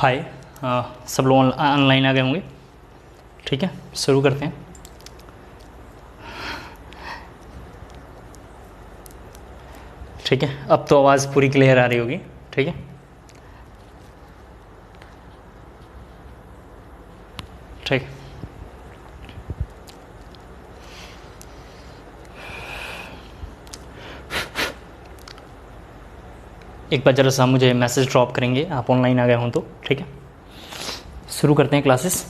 हाय। सब लोग ऑनलाइन आ गए होंगे। ठीक है, शुरू करते हैं। ठीक है, अब तो आवाज़ पूरी क्लियर आ रही होगी। ठीक है, ठीक। एक बार जरा सा मुझे मैसेज ड्रॉप करेंगे आप ऑनलाइन आ गए हों तो। ठीक है, शुरू करते हैं क्लासेस।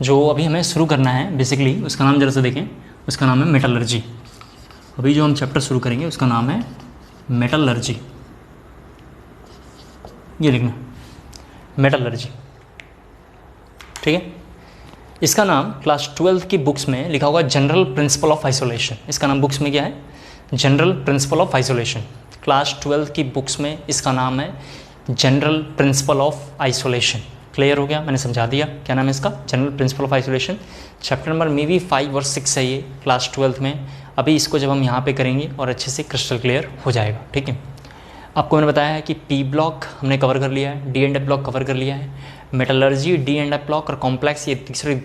जो अभी हमें शुरू करना है बेसिकली उसका नाम जरा सा देखें, उसका नाम है मेटलर्जी। अभी जो हम चैप्टर शुरू करेंगे उसका नाम है मेटलर्जी। ये लिखना, मेटलर्जी। ठीक है, इसका नाम क्लास 12 की बुक्स में लिखा होगा जनरल प्रिंसिपल ऑफ आइसोलेशन। इसका नाम बुक्स में क्या है? General principle of isolation. Class 12 की बुक्स में इसका नाम है general principle of isolation. Clear हो गया? मैंने समझा दिया क्या नाम है इसका, general principle of isolation. Chapter number may be 5 और 6 है ये क्लास 12 में। अभी इसको जब हम यहाँ पे करेंगे और अच्छे से क्रिस्टल क्लियर हो जाएगा। ठीक है, आपको मैंने बताया है कि पी ब्लॉक हमने कवर कर लिया है, D and F block cover कर लिया है। Metallurgy, D and F block और कॉम्प्लेक्स, ये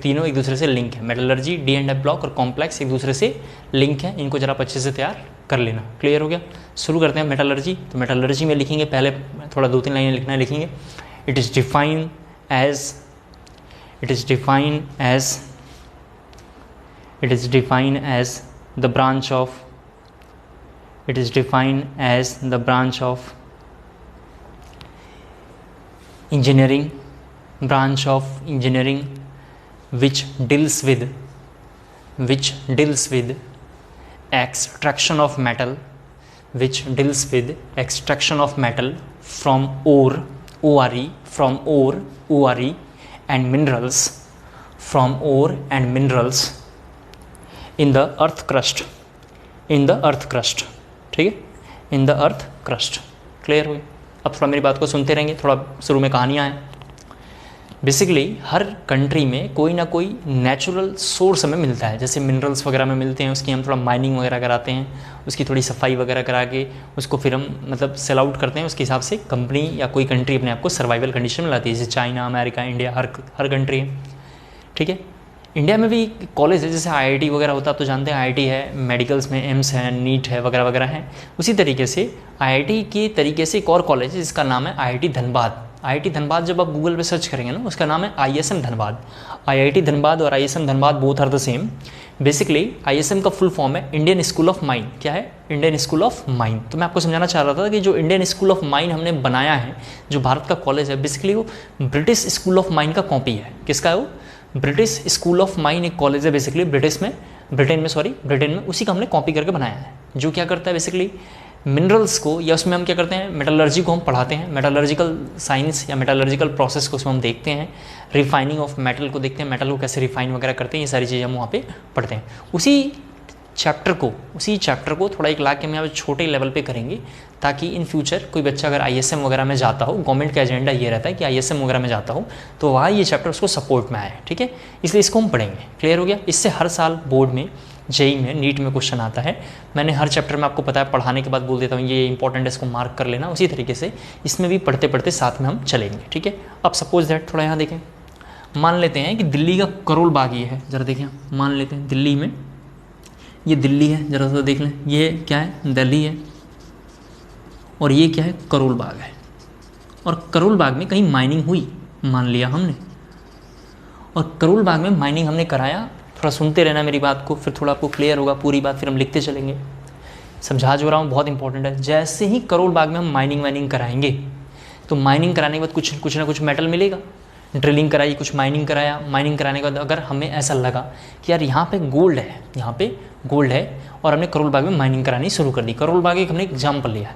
तीनों एक दूसरे से लिंक है। Metallurgy, D and F block और कॉम्प्लेक्स एक दूसरे से लिंक है। इनको जरा अच्छे से तैयार कर लेना। क्लियर हो गया? शुरू करते हैं मेटलर्जी। तो मेटलर्जी में लिखेंगे, पहले थोड़ा 2-3 लाइनें लिखना है, लिखेंगे it is defined as the branch of engineering which deals with extraction of metal from ore and minerals in the earth crust। ठीक है, in the earth crust। Clear हुई? अब थोड़ा मेरी बात को सुनते रहेंगे। थोड़ा शुरू में कहानियाँ हैं। बेसिकली हर कंट्री में कोई ना कोई नेचुरल सोर्स हमें मिलता है, जैसे मिनरल्स वगैरह में मिलते हैं, उसकी हम थोड़ा माइनिंग वगैरह कराते हैं, उसकी थोड़ी सफाई वगैरह करा के उसको फिर हम मतलब सेल आउट करते हैं। उसके हिसाब से कंपनी या कोई कंट्री अपने आप को सर्वाइवल कंडीशन में लाती है, जैसे चाइना, अमेरिका, इंडिया, हर कंट्री है। ठीक है, इंडिया में भी कॉलेज है, जैसे IIT वगैरह होता है, आप तो जानते हैं IIT है, मेडिकल्स में एम्स है, नीट है वगैरह वगैरह है। उसी तरीके से IIT के तरीके से एक और कॉलेज है जिसका नाम है IIT धनबाद। IIT धनबाद जब आप गूगल पे सर्च करेंगे ना, उसका नाम है ISM धनबाद। IIT धनबाद और ISM Dhanbad both are the same. Basically ISM का फुल फॉर्म है इंडियन स्कूल ऑफ माइन। क्या है? Indian School of Mine. तो मैं आपको समझाना चाह रहा था कि जो इंडियन स्कूल ऑफ माइन हमने बनाया है, जो भारत का कॉलेज है, बेसिकली वो ब्रिटिश स्कूल ऑफ माइन का कॉपी है। किसका है वो? ब्रिटिश स्कूल ऑफ माइन एक कॉलेज है बेसिकली ब्रिटेन में, उसी का हमने कॉपी करके बनाया है। जो क्या करता है बेसिकली मिनरल्स को, या उसमें हम क्या करते हैं, मेटलर्जी को हम पढ़ाते हैं, मेटलर्जिकल साइंस या मेटलर्जिकल प्रोसेस को उसमें हम देखते हैं, रिफाइनिंग ऑफ मेटल को देखते हैं, मेटल को कैसे रिफाइन वगैरह करते हैं, ये सारी चीज़ें हम वहाँ पे पढ़ते हैं। उसी चैप्टर को थोड़ा एक ला के हम यहाँ पे छोटे लेवल पे करेंगे, ताकि इन फ्यूचर कोई बच्चा अगर ISM वगैरह में जाता हो, गवर्नमेंट का एजेंडा ये रहता है कि ISM वगैरह में जाता हो तो वहाँ ये चैप्टर उसको सपोर्ट में आए। ठीक है, इसलिए इसको हम पढ़ेंगे। क्लियर हो गया? इससे हर साल बोर्ड में, JEE में, नीट में क्वेश्चन आता है। मैंने हर चैप्टर में आपको पता है पढ़ाने के बाद बोल देता हूँ ये इंपॉर्टेंट है, इसको मार्क कर लेना। उसी तरीके से इसमें भी पढ़ते पढ़ते साथ में हम चलेंगे। ठीक है, अब सपोज दैट थोड़ा यहाँ देखें, मान लेते हैं कि दिल्ली का करोल बाग ये है। ज़रा देखें, मान लेते हैं दिल्ली में, ये दिल्ली है, ज़रा सा देख लें, ये क्या है? दिल्ली है, और ये क्या है? करोल बाग है। और करोल बाग में कहीं माइनिंग हुई, मान लिया हमने, और करोल बाग में माइनिंग हमने कराया। थोड़ा सुनते रहना मेरी बात को, फिर थोड़ा आपको क्लियर होगा पूरी बात, फिर हम लिखते चलेंगे। समझा जो रहा हूँ, बहुत इंपॉर्टेंट है। जैसे ही करोल बाग में हम माइनिंग कराएंगे, तो माइनिंग कराने के बाद कुछ ना कुछ मेटल मिलेगा। ड्रिलिंग कराई, कुछ माइनिंग कराया, माइनिंग कराने के बाद अगर हमें ऐसा लगा कि यार यहाँ पे गोल्ड है और हमने करोल बाग में माइनिंग करानी शुरू कर दी। करोल बाग एक हमने एग्जाम्पल लिया है।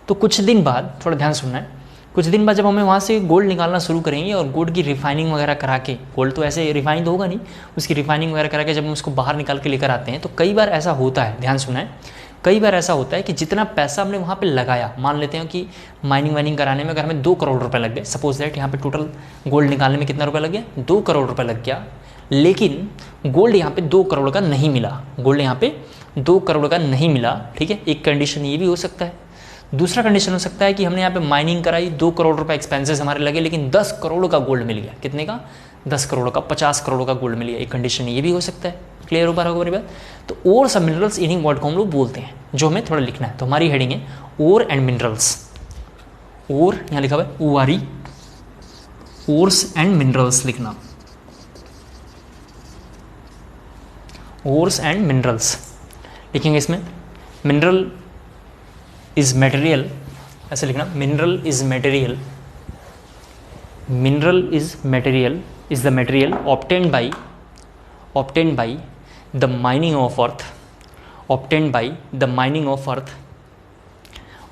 तो कुछ दिन बाद, थोड़ा ध्यान सुनना है, कुछ दिन बाद जब हमें वहाँ से गोल्ड निकालना शुरू करेंगे और गोल्ड की रिफाइनिंग वगैरह करा के, गोल्ड तो ऐसे रिफाइन तो होगा नहीं, उसकी रिफाइनिंग वगैरह करा के जब हम उसको बाहर निकाल के लेकर आते हैं, तो कई बार ऐसा होता है, ध्यान सुना है, कई बार ऐसा होता है कि जितना पैसा हमने वहाँ पे लगाया, मान लेते हैं कि माइनिंग कराने में अगर हमें 2 करोड़ रुपए लग गए, सपोज दैट यहाँ पे टोटल गोल्ड निकालने में कितना रुपया लग गया? 2 करोड़ रुपए लग गया। लेकिन गोल्ड यहाँ पे 2 करोड़ का नहीं मिला, ठीक है, एक कंडीशन ये भी हो सकता है। दूसरा कंडीशन हो सकता है कि हमने यहाँ पे माइनिंग कराई, 2 करोड़ रुपए एक्सपेंसेस हमारे लगे, लेकिन 10 करोड़ का गोल्ड मिल गया। कितने का? 10 करोड़ का, 50 करोड़ का गोल्ड मिल गया। एक कंडीशन ये भी हो सकता है। क्लियर हो पा रहा होगा मेरी बात? तो ओर सब मिनरल्स इन्हीं वर्ड को हम लोग बोलते हैं, जो हमें थोड़ा लिखना है। तो हमारी हेडिंग है ओर एंड मिनरल्स। ओर यहाँ लिखा हुआ है ओआरई, ओर्स एंड मिनरल्स लिखना, ओर्स एंड मिनरल्स लिखेंगे। इसमें मिनरल इज मटेरियल, ऐसे लिखना, mineral is material, mineral is material, is the material obtained by the mining of earth, obtained by the mining of earth,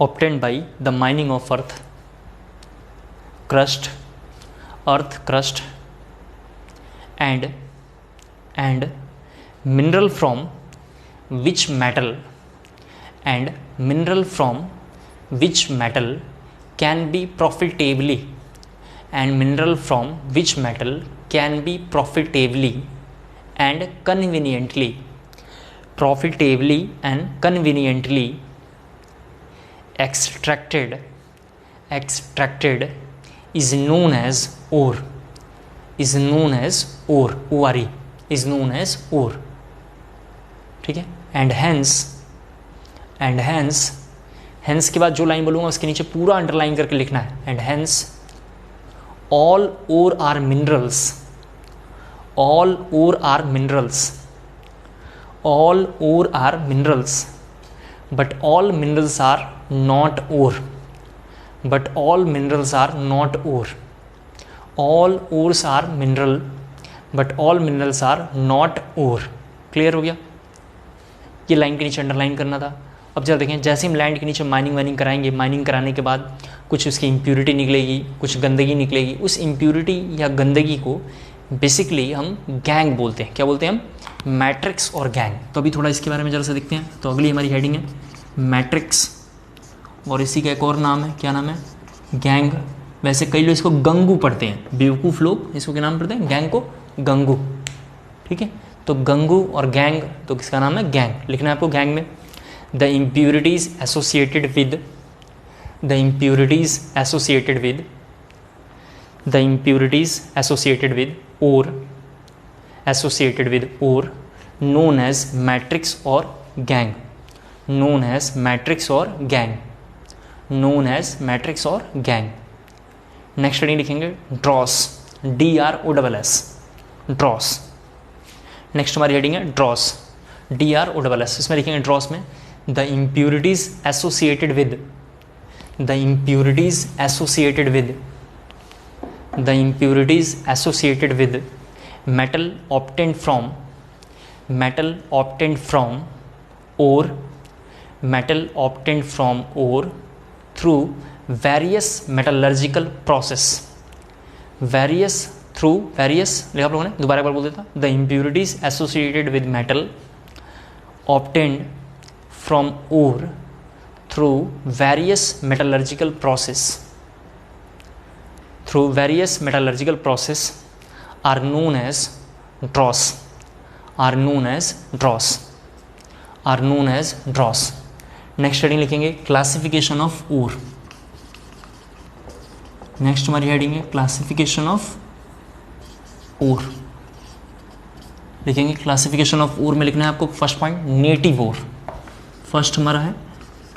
obtained by the mining of earth crust, earth crust, and mineral from which metal, and mineral from which metal can be profitably, and mineral from which metal can be profitably and conveniently, profitably and conveniently extracted is known as ore, is known as ore, ore is known as ore। ठीक है। and hence के बाद जो line बोलूँगा उसके नीचे पूरा underline करके लिखना है। and hence all ore are minerals, all ore are minerals, all ore are minerals, but all minerals are not ore, but all minerals are not ore, all ores are mineral, but all minerals are not ore। Clear हो गया? ये line के नीचे underline करना था। अब जरा देखें, जैसे हम लैंड के नीचे माइनिंग कराएंगे, माइनिंग कराने के बाद कुछ उसकी इम्प्यूरिटी निकलेगी, कुछ गंदगी निकलेगी। उस इम्प्यूरिटी या गंदगी को बेसिकली हम गैंग बोलते हैं। क्या बोलते हैं हम? मैट्रिक्स और गैंग। तो अभी थोड़ा इसके बारे में जरा सा देखते हैं। तो अगली हमारी हेडिंग है मैट्रिक्स, और इसी का एक और नाम है, क्या नाम है? गैंग। वैसे कई लोग इसको गंगू पढ़ते हैं, बेवकूफ़ लोग इसको क्या नाम पढ़ते हैं? गैंग को गंगू। ठीक है। तो गंगू और गैंग, तो किसका नाम है? गैंग। लिखना है आपको गैंग में। The impurities associated with, the impurities associated with, the impurities associated with और, एसोसिएटेड विद और known as matrix or gang, known as matrix or gang, known as matrix or gang। Next heading लिखेंगे ड्रॉस, DROSS, ड्रॉस। Next हमारी heading है ड्रॉस, DROSS। इसमें लिखेंगे ड्रॉस में the impurities associated with, the impurities associated with, the impurities associated with metal obtained from, metal obtained from ore, metal obtained from ore through various metallurgical process, various through various, लिखा आप लोगों ने, दोबारा एक बार बोल देता। the impurities associated with metal obtained from ore through various metallurgical process, through various metallurgical process are known as dross, are known as dross, are known as dross। Next heading लिखेंगे classification of ore. Next हमारी heading है classification of ore. लिखेंगे classification of ore में लिखना है आपको first point native ओर। First हमारा है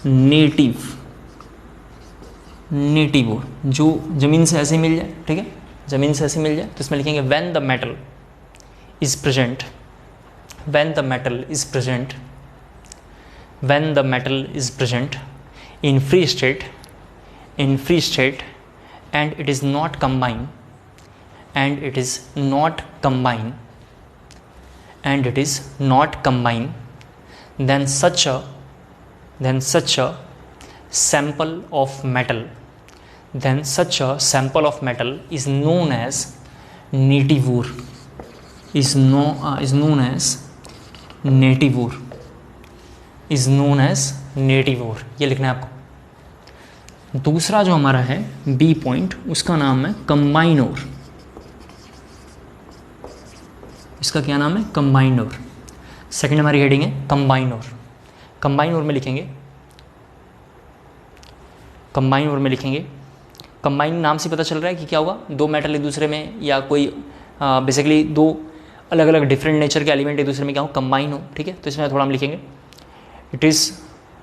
नेटिव, नेटिव ओर, जो ज़मीन से ऐसे मिल जाए। ठीक है, ज़मीन से ऐसे मिल जाए। तो इसमें लिखेंगे when the metal is present, when the metal is present, when the metal is present in free state, in free state and it is not combine, and it is not combine, and it is not combine, then such a sample of metal, then such a sample of metal is known as native ore, is known as native ore, is known as native ore। ये लिखना है आपको। दूसरा जो हमारा है B point, उसका नाम है कंबाइन ओर। इसका क्या नाम है? कंबाइंड ओर। सेकेंड हमारी हेडिंग है कंबाइन ओर। कंबाइन ओर में लिखेंगे कंबाइन और में लिखेंगे, कंबाइन नाम से पता चल रहा है कि क्या होगा, दो मेटल एक दूसरे में या कोई बेसिकली दो अलग अलग डिफरेंट नेचर के एलिमेंट एक दूसरे में क्या हो, कंबाइन हो, ठीक है। तो इसमें थोड़ा हम लिखेंगे it is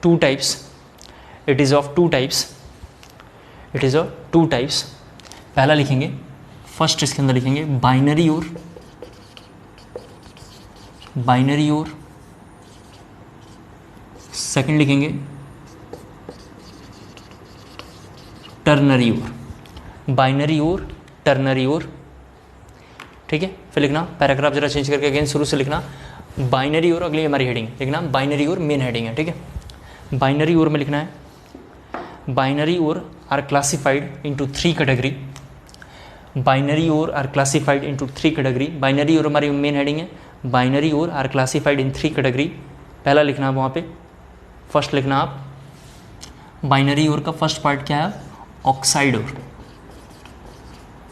two types, it is of two types, it is of two types. पहला लिखेंगे, फर्स्ट इसके अंदर लिखेंगे बाइनरी और, बाइनरी और, सेकंड लिखेंगे टर्नरी और, बाइनरी और, टर्नरी और, ठीक है। फिर लिखना पैराग्राफ जरा चेंज करके अगेन शुरू से लिखना, बाइनरी और, अगली हमारी हेडिंग लिखना बाइनरी और, मेन हेडिंग है, ठीक है। बाइनरी और में लिखना है, binary ores are classified into 3 category, binary ores are classified into 3 category. Binary ores हमारी मेन हेडिंग है, binary ores are classified in 3 category. पहला लिखना है वहाँ पे, फर्स्ट लिखना आप, बाइनरी और का फर्स्ट पार्ट क्या है, ऑक्साइड और,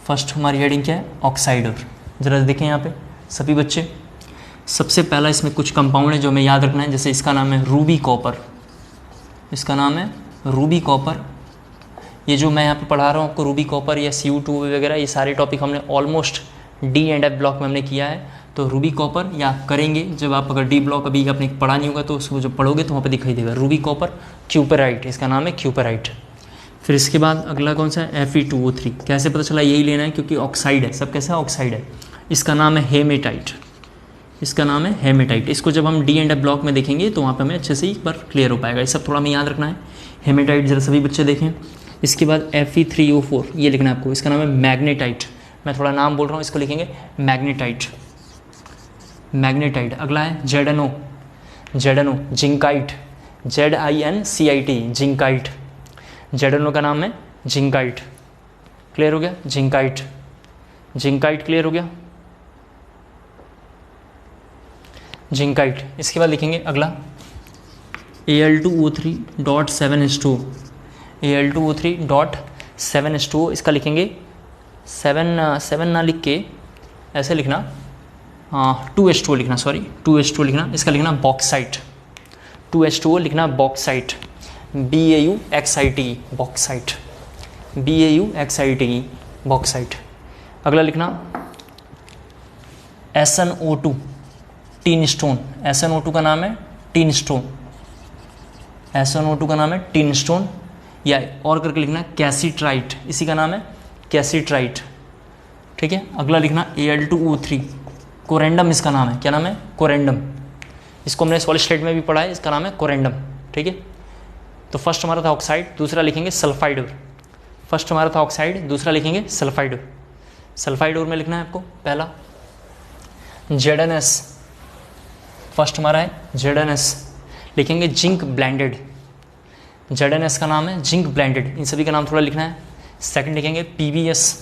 फर्स्ट हमारी हेडिंग क्या है, ऑक्साइड और। जरा देखें यहाँ पे सभी बच्चे, सबसे पहला इसमें कुछ कंपाउंड है जो हमें याद रखना है, जैसे इसका नाम है रूबी कॉपर, इसका नाम है रूबी कॉपर। ये जो मैं यहाँ पे पढ़ा रहा हूँ आपको रूबी कॉपर या CO2 वगैरह, ये सारे टॉपिक हमने almost D and F block में हमने किया है। तो रूबी कॉपर या करेंगे जब आप, अगर D ब्लॉक अभी आपने पढ़ा नहीं होगा तो उसको जब पढ़ोगे तो वहाँ पे दिखाई देगा रूबी कॉपर, क्यूपेराइट, इसका नाम है क्यूपेराइट। फिर इसके बाद अगला कौन सा है, Fe2O3। कैसे पता चला, यही लेना है क्योंकि ऑक्साइड है, सब कैसा ऑक्साइड है। इसका नाम है हेमेटाइट, इसका नाम है हेमेटाइट। इसको जब हम D एंड F ब्लॉक में देखेंगे तो वहाँ पे हमें अच्छे से एक बार क्लियर हो पाएगा। ये सब थोड़ा हमें याद रखना है। हेमेटाइट जरा सभी बच्चे देखें। इसके बाद Fe3O4 ये लिखना है आपको, इसका नाम है मैग्नेटाइट। मैं थोड़ा नाम बोल रहा हूँ, इसको लिखेंगे मैग्नेटाइट, मैग्नेटाइट। अगला है ZnO, ZnO zincite, ZINCIT zincite. ZnO का नाम है जिंकाइट, क्लियर हो गया, जिंकाइट, जिंकाइट क्लियर हो गया, जिंकाइट। इसके बाद लिखेंगे अगला Al2O3.7H2, Al2O3.7H2, इसका लिखेंगे 7 ना लिख के ऐसे लिखना, 2H2O लिखना, सॉरी 2H2O लिखना, इसका लिखना बॉक्साइट, 2H2O लिखना bauxite, BAUXIT bauxite, BAUXIT bauxite. अगला लिखना SnO2 टीन स्टोन, SnO2 का नाम है टीन स्टोन, SnO2 का नाम है टीन स्टोन। या और करके लिखना कैसीट्राइट, इसी का नाम है कैसीट्राइट, ठीक है। अगला लिखना Al2O3 कोरेंडम, इसका नाम है, क्या नाम है, कोरेंडम। इसको हमने सॉलिड स्टेट में भी पढ़ा है, इसका नाम है कोरेंडम, ठीक है। तो फर्स्ट हमारा था ऑक्साइड, दूसरा लिखेंगे सल्फाइड और, फर्स्ट हमारा था ऑक्साइड, दूसरा लिखेंगे सल्फाइड और। सल्फाइड और में लिखना है आपको पहला ZnS, फर्स्ट हमारा है ZnS, लिखेंगे जिंक ब्लेंडेड, ZnS का नाम है जिंक ब्लेंडेड, इन सभी का नाम थोड़ा लिखना है। सेकंड लिखेंगे PBS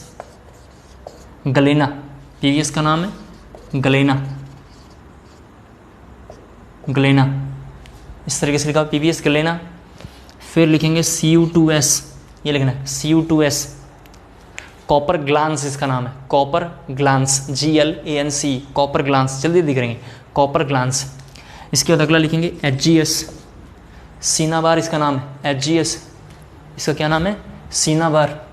गलेना, PBS का नाम है गलेना, गलेना, इस तरीके से लिखा PBS गलेना। फिर लिखेंगे Cu2S, ये लिखना है Cu2S, कॉपर ग्लांस इसका नाम है, copper glance, GLANC, copper glance, जल्दी दिख रहेंगे, कॉपर ग्लांस। इसके बाद अगला लिखेंगे HGS, सीनाबार इसका नाम है, HGS, इसका क्या नाम है, सीनाबार,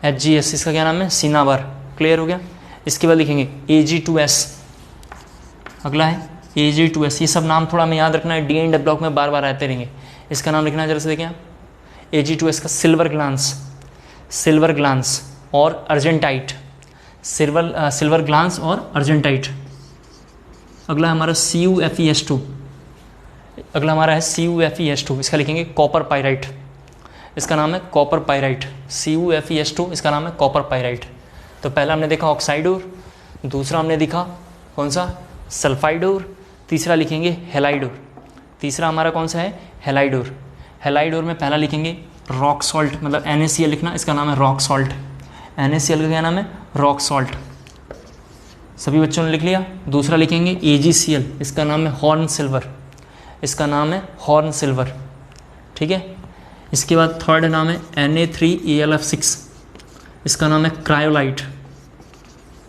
HGS, इसका क्या नाम है, सीनाबार, क्लियर हो गया। इसके बाद लिखेंगे Ag2S, अगला है Ag2S, ये सब नाम थोड़ा हमें याद रखना है, D एंड F ब्लॉक में बार बार आते रहेंगे। इसका नाम लिखना है, जरा से देखें आप, Ag2S का सिल्वर ग्लांस, सिल्वर ग्लांस और अर्जेंटाइट, सिल्वर ग्लांस और अर्जेंटाइट। अगला हमारा CuFeS2, अगला हमारा है CuFeS2, इसका लिखेंगे कॉपर पाइराइट, इसका नाम है कॉपर पाइराइट, CuFeS2, इसका नाम है कॉपर पाइराइट। तो पहला हमने देखा ऑक्साइड और, दूसरा हमने देखा कौन सा, सल्फाइड और, तीसरा लिखेंगे हेलाइड और, तीसरा हमारा कौन सा है, हेलाइड और। हेलाइड और में पहला लिखेंगे रॉक सॉल्ट, मतलब NaCl लिखना, इसका नाम है रॉक सॉल्ट, NaCl का क्या नाम है, रॉक सॉल्ट, सभी बच्चों ने लिख लिया। दूसरा लिखेंगे AgCl, इसका नाम है हॉर्न सिल्वर, इसका नाम है हॉर्न सिल्वर, ठीक है। इसके बाद थर्ड नाम है Na3AlF6, इसका नाम है क्रायोलाइट,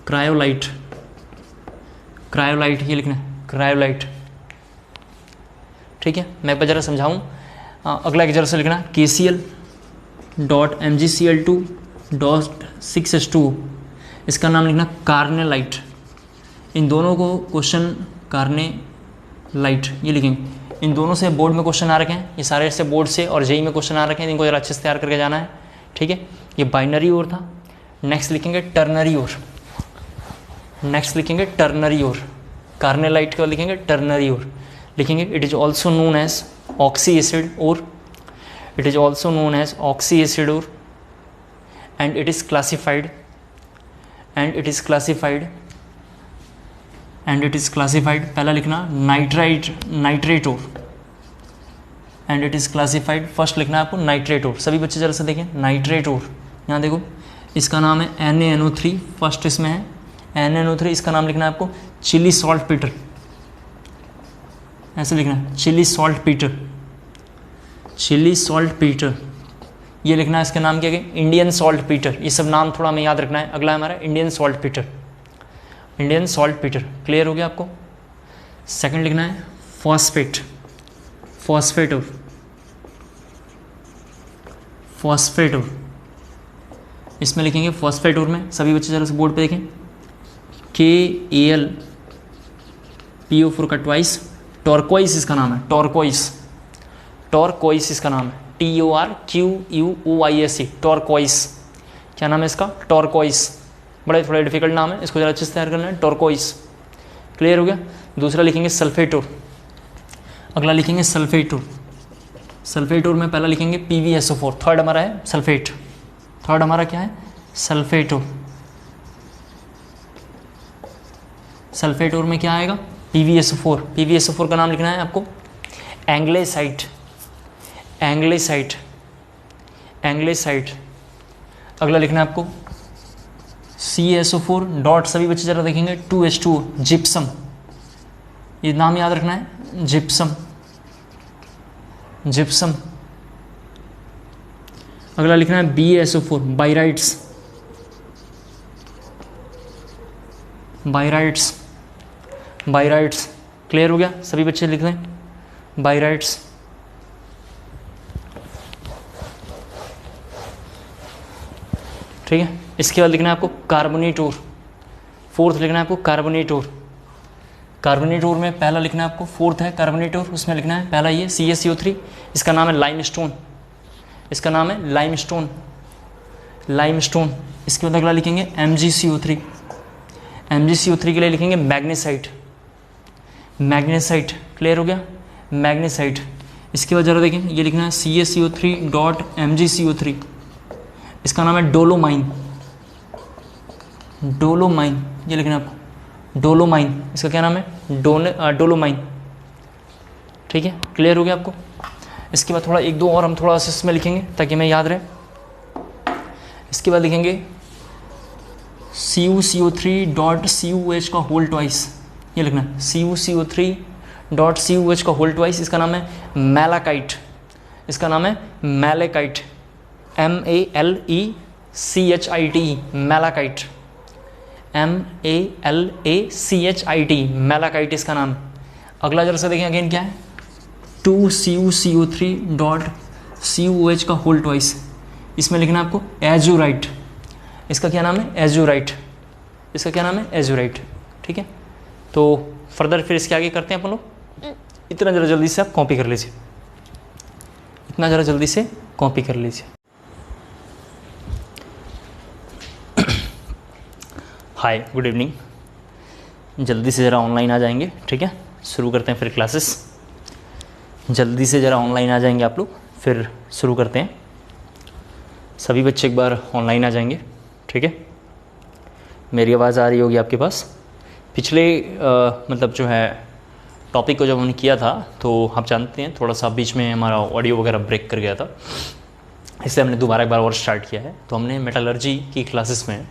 क्रायोलाइट, क्रायोलाइट, ये लिखना है क्रायोलाइट, ठीक है। मैं एक बार जरा समझाऊँ, अगला एक जरा से लिखना KCl, dot MgCl2 dot 6H2O, इसका नाम लिखना कार्नेलाइट। इन दोनों को क्वेश्चन कार्नेलाइट ये लिखेंगे। इन दोनों से बोर्ड में क्वेश्चन आ रखे हैं, ये सारे से बोर्ड से और जेई में क्वेश्चन आ रखे हैं, इनको जरा अच्छे से तैयार करके जाना है, ठीक है। ये बाइनरी ओर था। नेक्स्ट लिखेंगे टर्नरी ओर, नेक्स्ट लिखेंगे टर्नरी ओर, कार्नेलाइट का लिखेंगे टर्नरी ओर, लिखेंगे it is also known as oxy acid ore, it is also known as oxy acid ore, and it is classified, and it is classified, and it is classified, पहला लिखना nitrate ore, and it is classified, first लिखना है आपको nitrate ओर। सभी बच्चे जरा से देखें, नाइट्रेट ओर, यहाँ देखो इसका नाम है NaNO3, फर्स्ट इसमें है NaNO3, इसका नाम लिखना है आपको चिली सॉल्ट पीटर, ऐसे लिखना है Chile saltpetre, Chile saltpetre, ये लिखना है। इसका नाम क्या है, इंडियन सॉल्ट पीटर। ये सब नाम थोड़ा हमें याद रखना है। अगला हमारा Indian salt Peter, Indian salt Peter, clear हो गया आपको। सेकंड लिखना है फॉस्फेट, फॉस्फेट ओर, फॉस्फेट ओर, इसमें लिखेंगे फॉस्फेट ओर में, सभी बच्चे जरा से बोर्ड पे देखें, KAlPO4 का ट्वाइस, टॉर्कोइस इसका नाम है, टॉर्कोइस, टॉर्कोइस इसका नाम है, TORQUOIS, टॉर्कोइस, क्या नाम है इसका, टॉर्कोइस। बड़ा थोड़ा डिफिकल्ट नाम है, इसको जरा अच्छे से तैयार करना है, टॉर्कोइस, क्लियर हो गया। दूसरा लिखेंगे सल्फेटोर, अगला लिखेंगे सल्फेटोर, सल्फेटोर में पहला लिखेंगे PbSO4, थर्ड हमारा है सल्फेट, थर्ड हमारा क्या है सल्फेटोर, सल्फेटोर में क्या आएगा PbSO4, PbSO4 का नाम लिखना है आपको एंग्लेसाइट, एंग्लेसाइट, एंग्लेसाइट। अगला लिखना है आपको CaSO4 डॉट, सभी बच्चे जरा देखेंगे 2H2O, जिप्सम, ये नाम याद रखना है जिप्सम, जिप्सम। अगला लिखना है BaSO4, बाइराइट्स, बाइराइट्स, बाइराइट्स, क्लियर हो गया। सभी बच्चे लिख लें बाइराइट्स। ठीक है, इसके बाद लिखना है आपको कार्बोनेटोर, फोर्थ लिखना है आपको कार्बोनेटोर, कार्बोनेटोर में पहला लिखना है आपको, फोर्थ है कार्बोनेटोर, उसमें लिखना है पहला ये CaCO3, इसका नाम है लाइमस्टोन, इसका नाम है लाइमस्टोन, लाइमस्टोन। इसके बाद अगला लिखेंगे MgCO3, MgCO3 के लिए लिखेंगे मैग्नेसाइट, मैग्नेसाइट, क्लियर हो गया, मैग्नेसाइट। इसके बाद जरा देखें, ये लिखना है CaCO3 डॉट MgCO3, इसका नाम है डोलोमाइन, डोलोमाइन, ये लिखना है आपको डोलोमाइन, इसका क्या नाम है डोलोमाइन। ठीक है, क्लियर हो गया आपको। इसके बाद थोड़ा एक दो और हम थोड़ा सा इसमें लिखेंगे ताकि हमें याद रहे। इसके बाद लिखेंगे CuCO3 डॉट CuH का होल ट्वाइस, ये लिखना है CuCO3 डॉट CuH का होल ट्वाइस, इसका नाम है मैलाकाइट, इसका नाम है malachite, MALECHIT, malachite, MALACHIT, malachite इसका नाम। अगला जरा सा देखें अगेन क्या है 2CuCO3 डॉट CuOH का होल ट्वाइस, इसमें लिखना है आपको एजोराइट, इसका क्या नाम है एजोराइट, इसका क्या नाम है एजोराइट। ठीक है, तो फर्दर फिर इसके आगे करते हैं अपन लोग। इतना ज़रा जल्दी से आप कॉपी कर लीजिए, इतना ज़रा जल्दी से कॉपी कर लीजिए। हाय, गुड इवनिंग। जल्दी से ज़रा ऑनलाइन आ जाएंगे, ठीक है, शुरू करते हैं फिर क्लासेस। जल्दी से ज़रा ऑनलाइन आ जाएंगे आप लोग, फिर शुरू करते हैं। सभी बच्चे एक बार ऑनलाइन आ जाएंगे, ठीक है। मेरी आवाज़ आ रही होगी आपके पास। पिछले मतलब जो है टॉपिक को जब हमने किया था तो आप जानते हैं थोड़ा सा बीच में हमारा ऑडियो वगैरह ब्रेक कर गया था, इसलिए हमने दोबारा एक बार और स्टार्ट किया है। तो हमने मेटलर्जी की क्लासेस में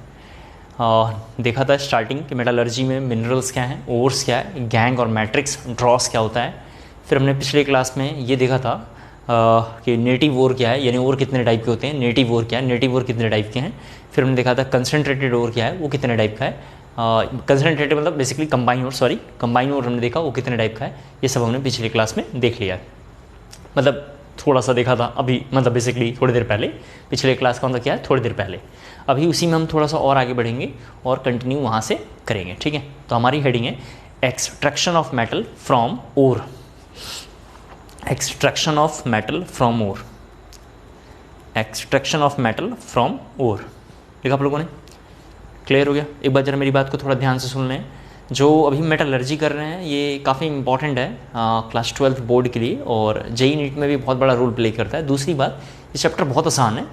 देखा था स्टार्टिंग कि मेटलर्जी में मिनरल्स क्या हैं, ओर्स क्या है, गैंग और मैट्रिक्स, ड्रॉस क्या होता है। फिर हमने पिछले क्लास में ये देखा था कि नेटिव ओर क्या है, यानी ओर कितने टाइप के होते हैं, नेटिव ओर क्या है, नेटिव ओर कितने टाइप के हैं। फिर हमने देखा था कंसनट्रेटेड ओर क्या है, वो कितने टाइप का है। कंसनट्रेटेड मतलब बेसिकली कंबाइन ओर, कंबाइन ओर हमने देखा वो कितने टाइप का है। ये सब हमने पिछली क्लास में देख लिया है। मतलब थोड़ा सा देखा था अभी, मतलब बेसिकली थोड़ी देर पहले, पिछले क्लास का मतलब क्या है, थोड़ी देर पहले। अभी उसी में हम थोड़ा सा और आगे बढ़ेंगे और कंटिन्यू वहाँ से करेंगे, ठीक है। तो हमारी हेडिंग है extraction of metal from ore. Extraction of metal from ore, extraction of metal from ore, लिखा आप लोगों ने? क्लियर हो गया? एक बार जरा मेरी बात को थोड़ा ध्यान से सुन लें। जो अभी मेटलर्जी कर रहे हैं ये काफ़ी इंपॉर्टेंट है क्लास 12 बोर्ड के लिए, और जेई नीट में भी बहुत बड़ा रोल प्ले करता है। दूसरी बात, ये चैप्टर बहुत आसान है।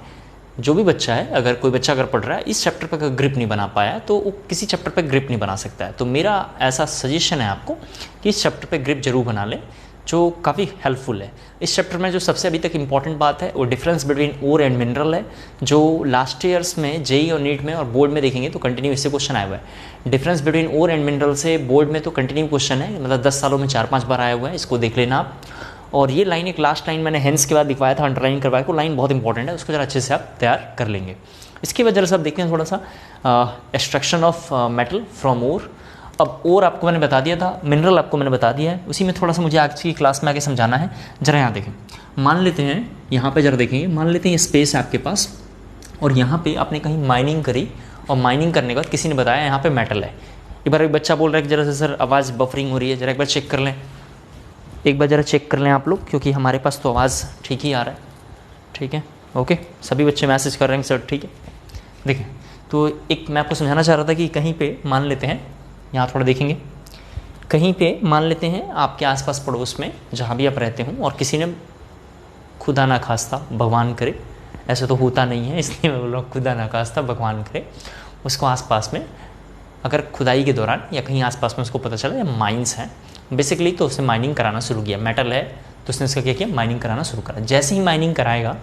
जो भी बच्चा है, अगर कोई बच्चा अगर पढ़ रहा है इस चैप्टर पर अगर ग्रिप नहीं बना पाया तो वो किसी चैप्टर पर ग्रिप नहीं बना सकता है। तो मेरा ऐसा सजेशन है आपको कि इस चैप्टर पर ग्रिप जरूर बना लें, जो काफ़ी हेल्पफुल है। इस चैप्टर में जो सबसे अभी तक इंपॉर्टेंट बात है वो difference between ore and mineral है, जो लास्ट ईयर्स में जेई और नीट में और बोर्ड में देखेंगे तो कंटिन्यू इससे क्वेश्चन आया हुआ है। Difference between ore and mineral से बोर्ड में तो कंटिन्यू क्वेश्चन है, मतलब 10 सालों में 4-5 बार आया हुआ है, इसको देख लेना आप। और ये लाइन, एक लास्ट लाइन मैंने हेंस के बाद दिखवाया था, अंडरलाइन करवाया, वो लाइन बहुत इंपॉर्टेंट है, उसको जरा अच्छे से आप तैयार कर लेंगे। इसके बाद जरा सब देखते हैं थोड़ा सा एक्सट्रैक्शन ऑफ मेटल फ्रॉम ओर। अब ओर आपको मैंने बता दिया था, मिनरल आपको मैंने बता दिया है, उसी में थोड़ा सा मुझे आज की क्लास में आगे समझाना है। जरा यहाँ देखें, मान लेते हैं यहाँ पे जरा देखेंगे, मान लेते हैं ये स्पेस है आपके पास और यहाँ पे आपने कहीं माइनिंग करी और माइनिंग करने के बाद किसी ने बताया यहाँ पे मेटल है। एक बार एक बच्चा बोल रहा है कि जरा से सर आवाज़ बफरिंग हो रही है, जरा एक बार चेक कर लें, एक बार जरा चेक कर लें आप लोग, क्योंकि हमारे पास तो आवाज़ ठीक ही आ रहा है, ठीक है, ओके। सभी बच्चे मैसेज कर रहे हैं सर ठीक है। देखें, तो एक मैं आपको समझाना चाह रहा था कि कहीं पे मान लेते हैं, यहाँ थोड़ा देखेंगे, कहीं पे मान लेते हैं आपके आसपास पड़ोस में जहाँ भी आप रहते हों और किसी ने खुदा ना खास्ता, भगवान करे, ऐसे तो होता नहीं है इसलिए मैं बोल रहा हूँ खुदा ना खास्ता भगवान करे, उसको आसपास में अगर खुदाई के दौरान या कहीं आसपास में उसको पता चला या माइंस हैं बेसिकली, तो उसने माइनिंग कराना शुरू किया, मेटल है तो उसने इसका क्या किया, माइनिंग कराना शुरू करा। जैसे ही माइनिंग कराएगा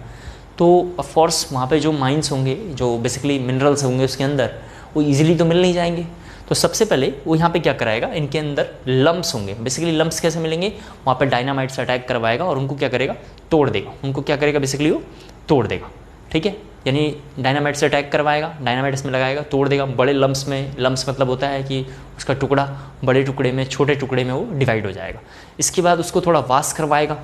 तो ऑफकोर्स वहाँ पे जो माइंस होंगे, जो बेसिकली मिनरल्स होंगे उसके अंदर, वो ईजिली तो मिल नहीं जाएंगे। तो सबसे पहले वो यहाँ पे क्या कराएगा, इनके अंदर लम्प्स होंगे। बेसिकली लम्प्स कैसे मिलेंगे, वहाँ पे डायनामाइट से अटैक करवाएगा और उनको क्या करेगा, तोड़ देगा। उनको क्या करेगा, बेसिकली वो तोड़ देगा, ठीक है। यानी डायनामाइट से अटैक करवाएगा, डायनामाइट इसमें लगाएगा, तोड़ देगा बड़े लम्प्स में। लम्प्स मतलब होता है कि उसका टुकड़ा बड़े टुकड़े में, छोटे टुकड़े में वो डिवाइड हो जाएगा। इसके बाद उसको थोड़ा वाश करवाएगा,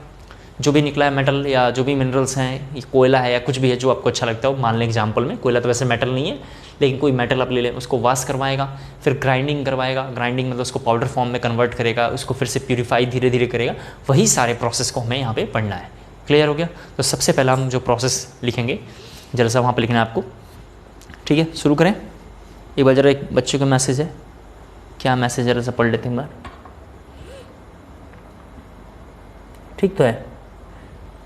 जो भी निकला है मेटल या जो भी मिनरल्स हैं, कोयला है या कुछ भी है जो आपको अच्छा लगता है, मान लें एग्जाम्पल में, कोयला तो वैसे मेटल नहीं है लेकिन कोई मेटल आप ले लें, उसको वाश करवाएगा, फिर ग्राइंडिंग करवाएगा। ग्राइंडिंग मतलब उसको पाउडर फॉर्म में कन्वर्ट करेगा, उसको फिर से प्यूरीफाई धीरे धीरे करेगा। वही सारे प्रोसेस को हमें यहाँ पे पढ़ना है। क्लियर हो गया? तो सबसे पहला हम जो प्रोसेस लिखेंगे जरा सा वहाँ पर लिखना है आपको, ठीक है। शुरू करें, एक बार जरा एक बच्चे का मैसेज है, क्या मैसेज जरा सा पढ़ लेते हैं एक बार, ठीक तो है।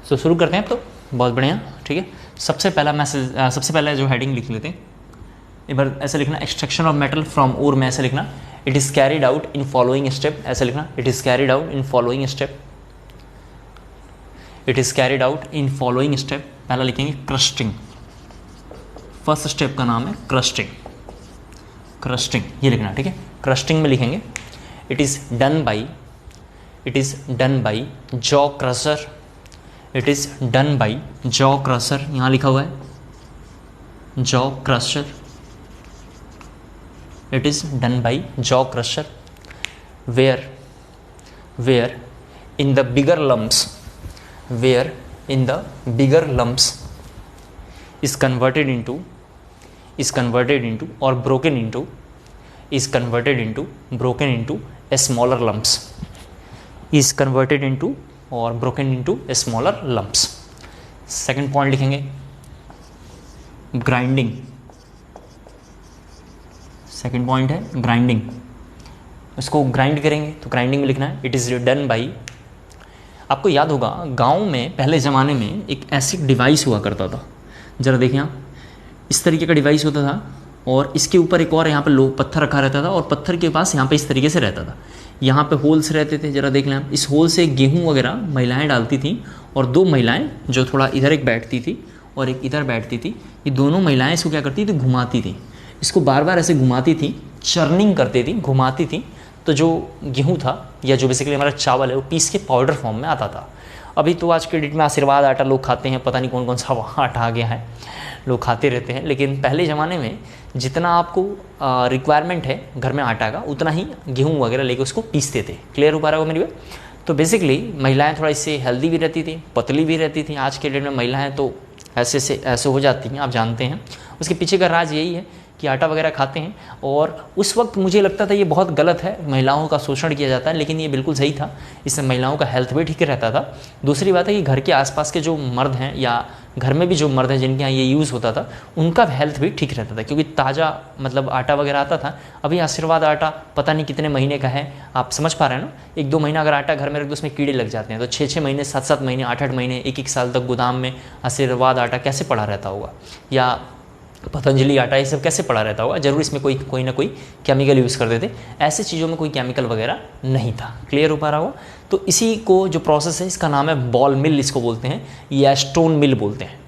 तो शुरू करते हैं अब, तो बहुत बढ़िया, ठीक है। सबसे पहला मैसेज, सबसे पहला जो हेडिंग लिख लेते हैं, एक बार ऐसे लिखना, एक्सट्रैक्शन ऑफ मेटल फ्रॉम ओर में ऐसे लिखना, it is carried out in following step, ऐसे लिखना, it is carried out in following step, it is carried out in following step. पहला लिखेंगे क्रस्टिंग, फर्स्ट स्टेप का नाम है क्रस्टिंग, क्रस्टिंग ये लिखना, ठीक है। क्रस्टिंग में लिखेंगे it is done by, it is done by jaw crusher, it is done by jaw crusher, यहाँ लिखा हुआ है jaw crusher, it is done by jaw crusher, where in the bigger lumps, where in the bigger lumps is converted into or broken into, is converted into broken into a smaller lumps, is converted into or broken into a smaller lumps। Second point लिखेंगे grinding, second point है grinding, उसको grind करेंगे तो grinding में लिखना है it is done by. आपको याद होगा गांव में पहले ज़माने में एक ऐसी डिवाइस हुआ करता था, जरा देखिए आप, इस तरीके का डिवाइस होता था और इसके ऊपर एक और यहाँ पे पत्थर रखा रहता था और पत्थर के पास यहाँ पे इस तरीके से रहता था, यहाँ पे होल्स रहते थे। जरा देख लें आप, इस होल से गेहूँ वगैरह महिलाएं डालती थीं और दो महिलाएं जो थोड़ा इधर एक बैठती थी और एक इधर बैठती थी, ये दोनों महिलाएं इसको क्या करती थी, घुमाती थी, इसको बार बार ऐसे घुमाती थी, चर्निंग करती थी, घुमाती थी, तो जो गेहूँ था या जो बेसिकली हमारा चावल है वो पीस के पाउडर फॉर्म में आता था। अभी तो आज के डेट में आशीर्वाद आटा लोग खाते हैं, पता नहीं कौन कौन सा आटा आ गया है, लोग खाते रहते हैं, लेकिन पहले ज़माने में जितना आपको रिक्वायरमेंट है घर में आटा का, उतना ही गेहूँ वगैरह लेके उसको पीसते थे। क्लियर हो पा रहा होगा मेरी बात? तो बेसिकली महिलाएं थोड़ा इससे हेल्दी भी रहती थी, पतली भी रहती थी। आज के डेट में महिलाएं तो ऐसे हो जाती हैं, आप जानते हैं। उसके पीछे का राज यही है कि आटा वगैरह खाते हैं, और उस वक्त मुझे लगता था ये बहुत गलत है, महिलाओं का शोषण किया जाता है, लेकिन ये बिल्कुल सही था। इससे महिलाओं का हेल्थ भी ठीक रहता था। दूसरी बात है कि घर के आसपास के जो मर्द हैं या घर में भी जो मर्द हैं जिनके यहाँ ये यूज़ होता था, उनका हेल्थ भी ठीक रहता था, क्योंकि ताज़ा मतलब आटा वगैरह आता था। अभी आशीर्वाद आटा पता नहीं कितने महीने का है, आप समझ पा रहे हैं ना। 1-2 महीना अगर आटा घर में रख दो उसमें कीड़े लग जाते हैं, तो 6-6 महीने, 7-7 महीने, 8-8 महीने, 1-1 साल तक गोदाम में आशीर्वाद आटा कैसे पड़ा रहता होगा, या पतंजलि आटा, ये सब कैसे पड़ा रहता होगा। जरूर इसमें कोई ना कोई केमिकल यूज़ करते थे। ऐसे चीज़ों में कोई केमिकल वगैरह नहीं था। क्लियर हो पा रहा होगा। तो इसी को जो प्रोसेस है इसका नाम है बॉल मिल, इसको बोलते हैं, या स्टोन मिल बोलते हैं।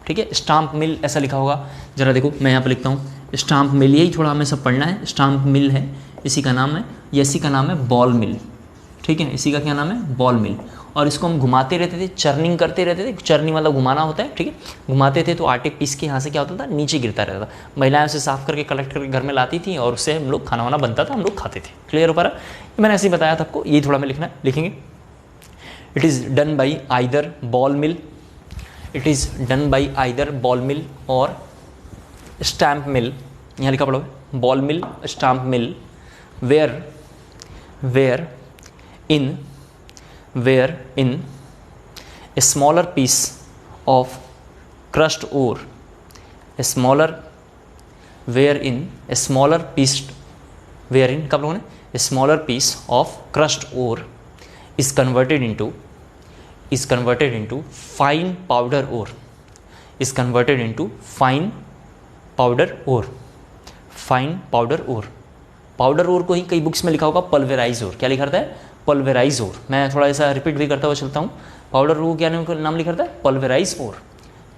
ठीक है, स्टाम्प मिल ऐसा लिखा होगा, ज़रा देखो मैं यहाँ पर लिखता हूँ स्टाम्प मिल, यही थोड़ा हमें सब पढ़ना है। स्टाम्प मिल है, इसी का नाम है, या इसी का नाम है बॉल मिल। ठीक है, इसी का क्या नाम है, बॉल मिल। और इसको हम घुमाते रहते थे, चर्निंग करते रहते थे। चर्निंग मतलब घुमाना होता है, ठीक है। घुमाते थे तो आटे पीस के यहाँ से क्या होता था, नीचे गिरता रहता था। महिलाएं उसे साफ़ करके कलेक्ट करके घर में लाती थी, और उससे हम लोग खाना वाना बनता था, हम लोग खाते थे। क्लियर हो पा रहा, मैंने ऐसे ही बताया था आपको, यही थोड़ा मैं लिखेंगे। It is done by either ball mill, it is done by either ball mill or stamp mill. यहाँ लिखा पड़ा है ball mill, stamp mill, where in a smaller piece of crushed ore, wherein a smaller piece of crushed ore is converted into fine powder ore, powder ore को ही कई books में लिखा होगा पल्वेराइज ओर। क्या लिखा रहता है, पल्वेराइज ओर। मैं थोड़ा ऐसा रिपीट भी करता हुआ चलता हूँ। पाउडर ओर क्या नाम लिखा रहता है, पल्वेराइज ओर।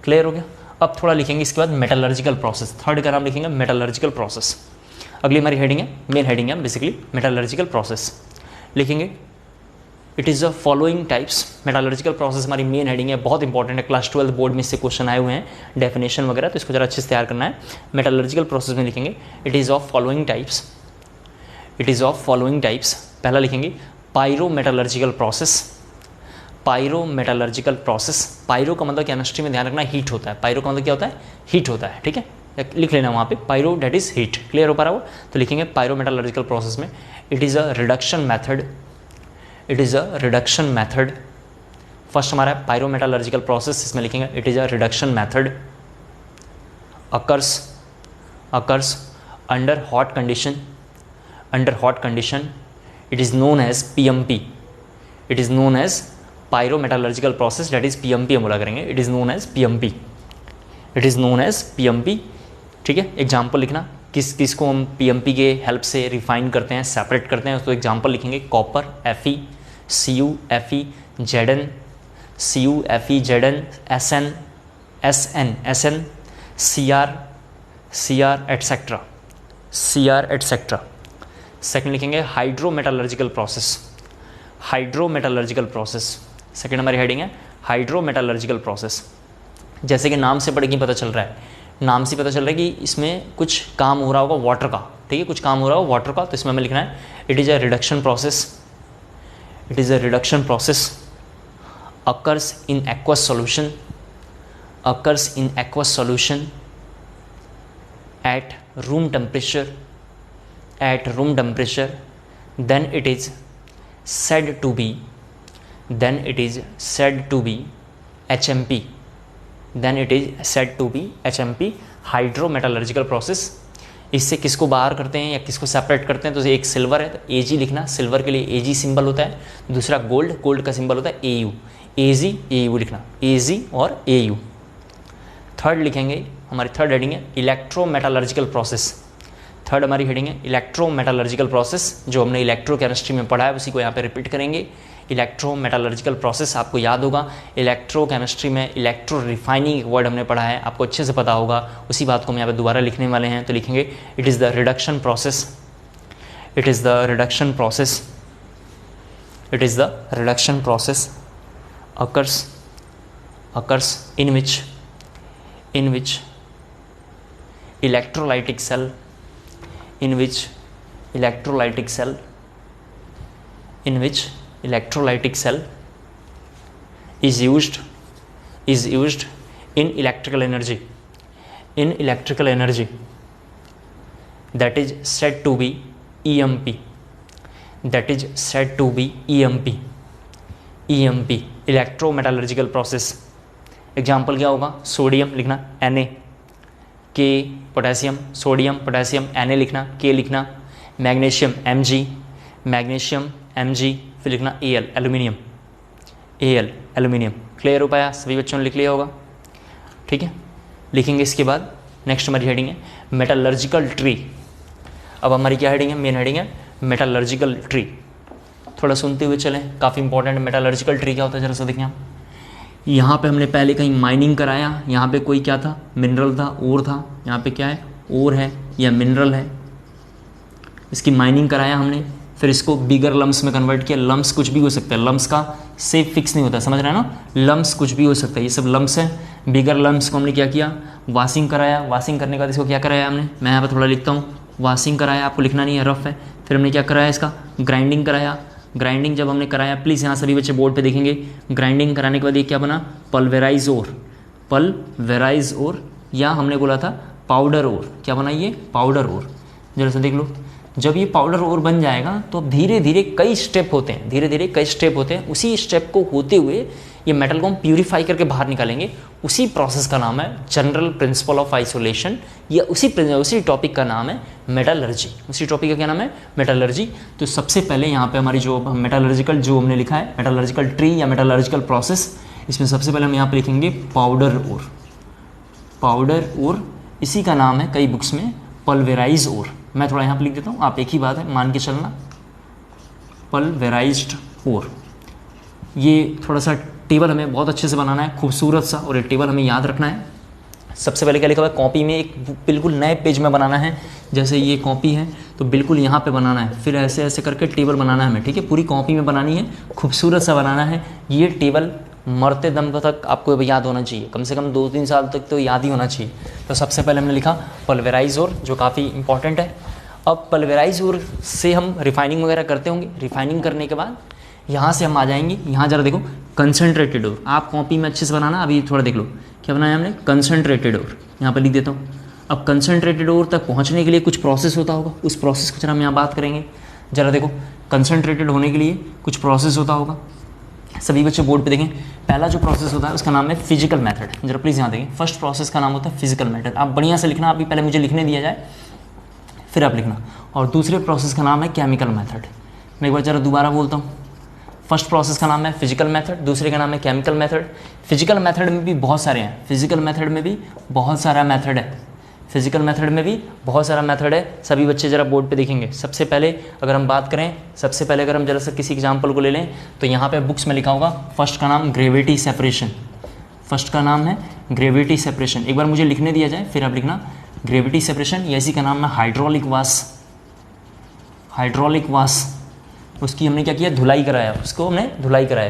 क्लियर हो गया। अब थोड़ा लिखेंगे इसके बाद मेटलर्जिकल प्रोसेस। थर्ड का नाम लिखेंगे मेटलर्जिकल प्रोसेस। अगली हमारी हेडिंग है, मेन हेडिंग है बेसिकली मेटलर्जिकल प्रोसेस। लिखेंगे it is the following types. Metallurgical process हमारी मेन हेडिंग है, बहुत इंपॉर्टेंट है। क्लास 12 बोर्ड में इससे क्वेश्चन आए हुए हैं, डेफिनेशन वगैरह, तो इसको जरा अच्छे से तैयार करना है। मेटलर्जिकल प्रोसेस में लिखेंगे it is of following types, it is of following types. पहला लिखेंगे पायरोमेटलर्जिकल प्रोसेस। पायरोमेटलर्जिकल प्रोसेस, पायरो का मतलब केमिस्ट्री में ध्यान रखना हीट होता है। पायरो का मतलब क्या होता है, हीट होता है। ठीक है, लिख लेना वहाँ पे pyro that is heat. Clear हो पा रहा हो। तो लिखेंगे पायरोमेटलर्जिकल प्रोसेस में it is a reduction method, it is a reduction method. First हमारा है पायरोमेटलर्जिकल प्रोसेस, इसमें लिखेंगे it is a reduction method occurs under hot condition, under hot condition. It is known as PMP, it is known as pyrometallurgical process, that is PMP हम बोला करेंगे। it is known as PMP, it is known as PMP। ठीक है, example लिखना किस को हम PMP के हेल्प से रिफाइन करते हैं, सेपरेट करते हैं। तो एग्जाम्पल लिखेंगे copper Fe, Cu Fe Zn, Cu Fe Zn, Sn Cr etcetera. Second लिखेंगे hydrometallurgical process, hydrometallurgical process. Second हमारी हेडिंग है हाइड्रोमेटलर्जिकल प्रोसेस। जैसे कि नाम से पढ़ के पता चल रहा है, नाम से पता चल रहा है कि इसमें कुछ काम हो रहा होगा वाटर का। ठीक है, कुछ काम हो रहा होगा वाटर का, तो इसमें हमें लिखना है it is a reduction process, it is a reduction process occurs in aqueous solution, occurs in aqueous solution at room temperature, then it is said to be HMP, then it is said to be HMP, hydrometallurgical process. इससे किसको बाहर करते हैं या किसको separate करते हैं, तो एक सिल्वर है तो Ag लिखना, सिल्वर के लिए Ag सिंबल होता है। दूसरा गोल्ड का सिंबल होता है Au, Ag Au लिखना, Ag और Au। थर्ड लिखेंगे, हमारी थर्ड हेडिंग है इलेक्ट्रोमेटलर्जिकल प्रोसेस। थर्ड हमारी हेडिंग है इलेक्ट्रोमेटलर्जिकल प्रोसेस। जो हमने इलेक्ट्रोकेमिस्ट्री में पढ़ा है उसी को यहाँ पे रिपीट करेंगे। इलेक्ट्रोमेटलर्जिकल प्रोसेस आपको याद होगा, इलेक्ट्रोकेमिस्ट्री में इलेक्ट्रो रिफाइनिंग एक वर्ड हमने पढ़ा है, आपको अच्छे से पता होगा। उसी बात को हम यहाँ पे दोबारा लिखने वाले हैं। तो लिखेंगे it is the reduction process, it is the reduction process, it is the reduction process occurs in which electrolytic cell, electrolytic cell is used in electrical energy that is said to be EMP, electrometallurgical process. Example क्या होगा, sodium लिखना Na, के potassium, sodium potassium Na लिखना, के लिखना, magnesium Mg, फिर लिखना Al aluminium. Clear हो पाया, सभी बच्चों ने लिख लिया होगा, ठीक है। लिखेंगे इसके बाद नेक्स्ट हमारी हेडिंग है मेटलर्जिकल ट्री। अब हमारी क्या हेडिंग है, मेन हेडिंग है मेटलर्जिकल ट्री। थोड़ा सुनते हुए चलें, काफ़ी इंपॉर्टेंट। मेटलर्जिकल ट्री क्या होता है जरा सा देखें आप। यहाँ पे हमने पहले कहीं माइनिंग कराया, यहाँ पे कोई क्या था, मिनरल था, ओर था। यहाँ पे क्या है, ओर है या मिनरल है, इसकी माइनिंग कराया हमने, फिर इसको बिगर लम्स में कन्वर्ट किया। लम्स कुछ भी हो सकता है, लम्स का सेफ फिक्स नहीं होता, समझ रहे हैं ना, लम्स कुछ भी हो सकता है, ये सब लम्स हैं। बिगर लम्स को हमने क्या किया, वॉशिंग कराया। वॉशिंग करने के बाद इसको क्या कराया हमने, मैं यहाँ पर थोड़ा लिखता हूँ, वॉशिंग कराया, आपको लिखना नहीं है, रफ है। फिर हमने क्या कराया, इसका ग्राइंडिंग कराया। ग्राइंडिंग जब हमने कराया, प्लीज़ यहाँ सभी बच्चे बोर्ड पे देखेंगे, ग्राइंडिंग कराने के बाद ये क्या बना, पल्वेराइज ओर, या हमने बोला था पाउडर ओर। क्या बना ये, पाउडर ओर। जरा सा देख लो, जब ये पाउडर ओर बन जाएगा तो अब धीरे धीरे कई स्टेप होते हैं, उसी स्टेप को होते हुए ये मेटल को हम प्यूरीफाई करके बाहर निकालेंगे। उसी प्रोसेस का नाम है जनरल प्रिंसिपल ऑफ आइसोलेशन, या उसी टॉपिक का नाम है मेटलर्जी। उसी टॉपिक का क्या नाम है, मेटलर्जी। तो सबसे पहले यहाँ पे हमारी जो मेटलर्जिकल जो हमने लिखा है, मेटलर्जिकल ट्री या मेटलर्जिकल प्रोसेस, इसमें सबसे पहले हम यहाँ पे लिखेंगे पाउडर ओर। इसी का नाम है कई बुक्स में पल्वेराइज ओर। मैं थोड़ा यहाँ पे लिख देता हूँ, आप एक ही बात है मान के चलना, पल्वेराइज्ड ओर। ये थोड़ा सा टेबल हमें बहुत अच्छे से बनाना है, खूबसूरत सा, और ये टेबल हमें याद रखना है। सबसे पहले क्या लिखा हुआ है, कॉपी में एक बिल्कुल नए पेज में बनाना है। जैसे ये कॉपी है तो बिल्कुल यहाँ पे बनाना है, फिर ऐसे ऐसे करके टेबल बनाना है हमें, ठीक है। पूरी कॉपी में बनानी है, खूबसूरत सा बनाना है। ये टेबल मरते दम तक आपको याद होना चाहिए, कम से कम 2-3 साल तक तो याद ही होना चाहिए। तो सबसे पहले हमने लिखा पल्वेराइज ओर, जो काफ़ी इंपॉर्टेंट है। अब पल्वेराइज ओर से हम रिफाइनिंग वगैरह करते होंगे। रिफाइनिंग करने के बाद यहाँ से हम आ जाएंगे, यहाँ जरा देखो कंसनट्रेटेड ओर। आप कॉपी में अच्छे से बनाना, अभी थोड़ा देख लो क्या बनाया हमने, कंसनट्रेटेड ओर। यहाँ पर लिख देता हूँ। अब कंसनट्रेटेड ओर तक पहुँचने के लिए कुछ प्रोसेस होता होगा, उस प्रोसेस को जरा हम यहाँ बात करेंगे। जरा देखो, कंसनट्रेटेड होने के लिए कुछ प्रोसेस होता होगा। सभी बच्चे बोर्ड पे देखें, पहला जो प्रोसेस होता है उसका नाम है फिजिकल मेथड। जरा प्लीज़ यहाँ देखें, फर्स्ट प्रोसेस का नाम होता है फिजिकल मेथड। आप बढ़िया से लिखना, अभी पहले मुझे लिखने दिया जाए फिर आप लिखना। और दूसरे प्रोसेस का नाम है केमिकल मेथड। मैं एक बार जरा दोबारा बोलता हूँ, फर्स्ट प्रोसेस का नाम है फिजिकल मेथड, दूसरे का नाम है केमिकल मेथड। फिजिकल मेथड में भी बहुत सारे हैं, फिजिकल मेथड में भी बहुत सारा मेथड है। सभी बच्चे ज़रा बोर्ड पे देखेंगे। सबसे पहले अगर हम बात करें, अगर हम जरा सा किसी एग्जाम्पल को ले लें तो यहाँ पे बुक्स में लिखा होगा, फर्स्ट का नाम ग्रेविटी सेपरेशन। एक बार मुझे लिखने दिया जाए फिर आप लिखना ग्रेविटी सेपरेशन, या इसी का नाम है हाइड्रोलिक वाश। उसकी हमने क्या किया, धुलाई कराया,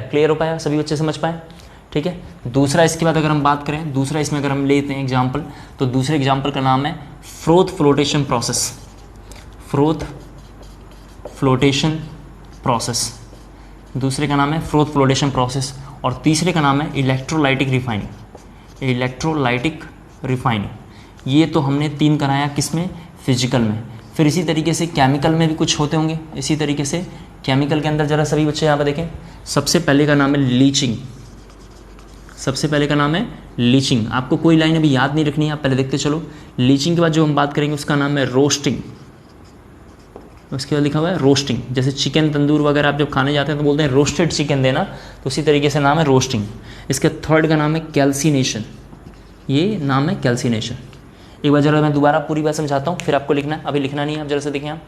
क्लियर हो पाया, सभी बच्चे समझ पाए, ठीक है। दूसरा इसके बाद अगर हम बात करें, दूसरा इसमें अगर हम लेते हैं एग्जाम्पल, तो दूसरे एग्जाम्पल का नाम है फ्रोथ फ्लोटेशन प्रोसेस। दूसरे का नाम है फ्रोथ फ्लोटेशन प्रोसेस, और तीसरे का नाम है इलेक्ट्रोलाइटिक रिफाइनिंग। ये तो हमने 3 कराया, किसमें, फिजिकल में। फिर इसी तरीके से केमिकल में भी कुछ होते होंगे। इसी तरीके से केमिकल के अंदर जरा सभी बच्चे यहाँ पर देखें, सबसे पहले का नाम है लीचिंग। आपको कोई लाइन अभी याद नहीं रखनी है, आप पहले देखते चलो। लीचिंग के बाद जो हम बात करेंगे उसका नाम है रोस्टिंग। उसके बाद लिखा हुआ है रोस्टिंग। जैसे चिकन तंदूर वगैरह आप जब खाने जाते हैं तो बोलते हैं रोस्टेड चिकन देना, तो उसी तरीके से नाम है रोस्टिंग। इसके थर्ड का नाम है कैल्सिनेशन। एक बार जरा मैं दोबारा पूरी बात समझाता हूँ, फिर आपको लिखना है, अभी लिखना नहीं है। आप जरा से देखें, आप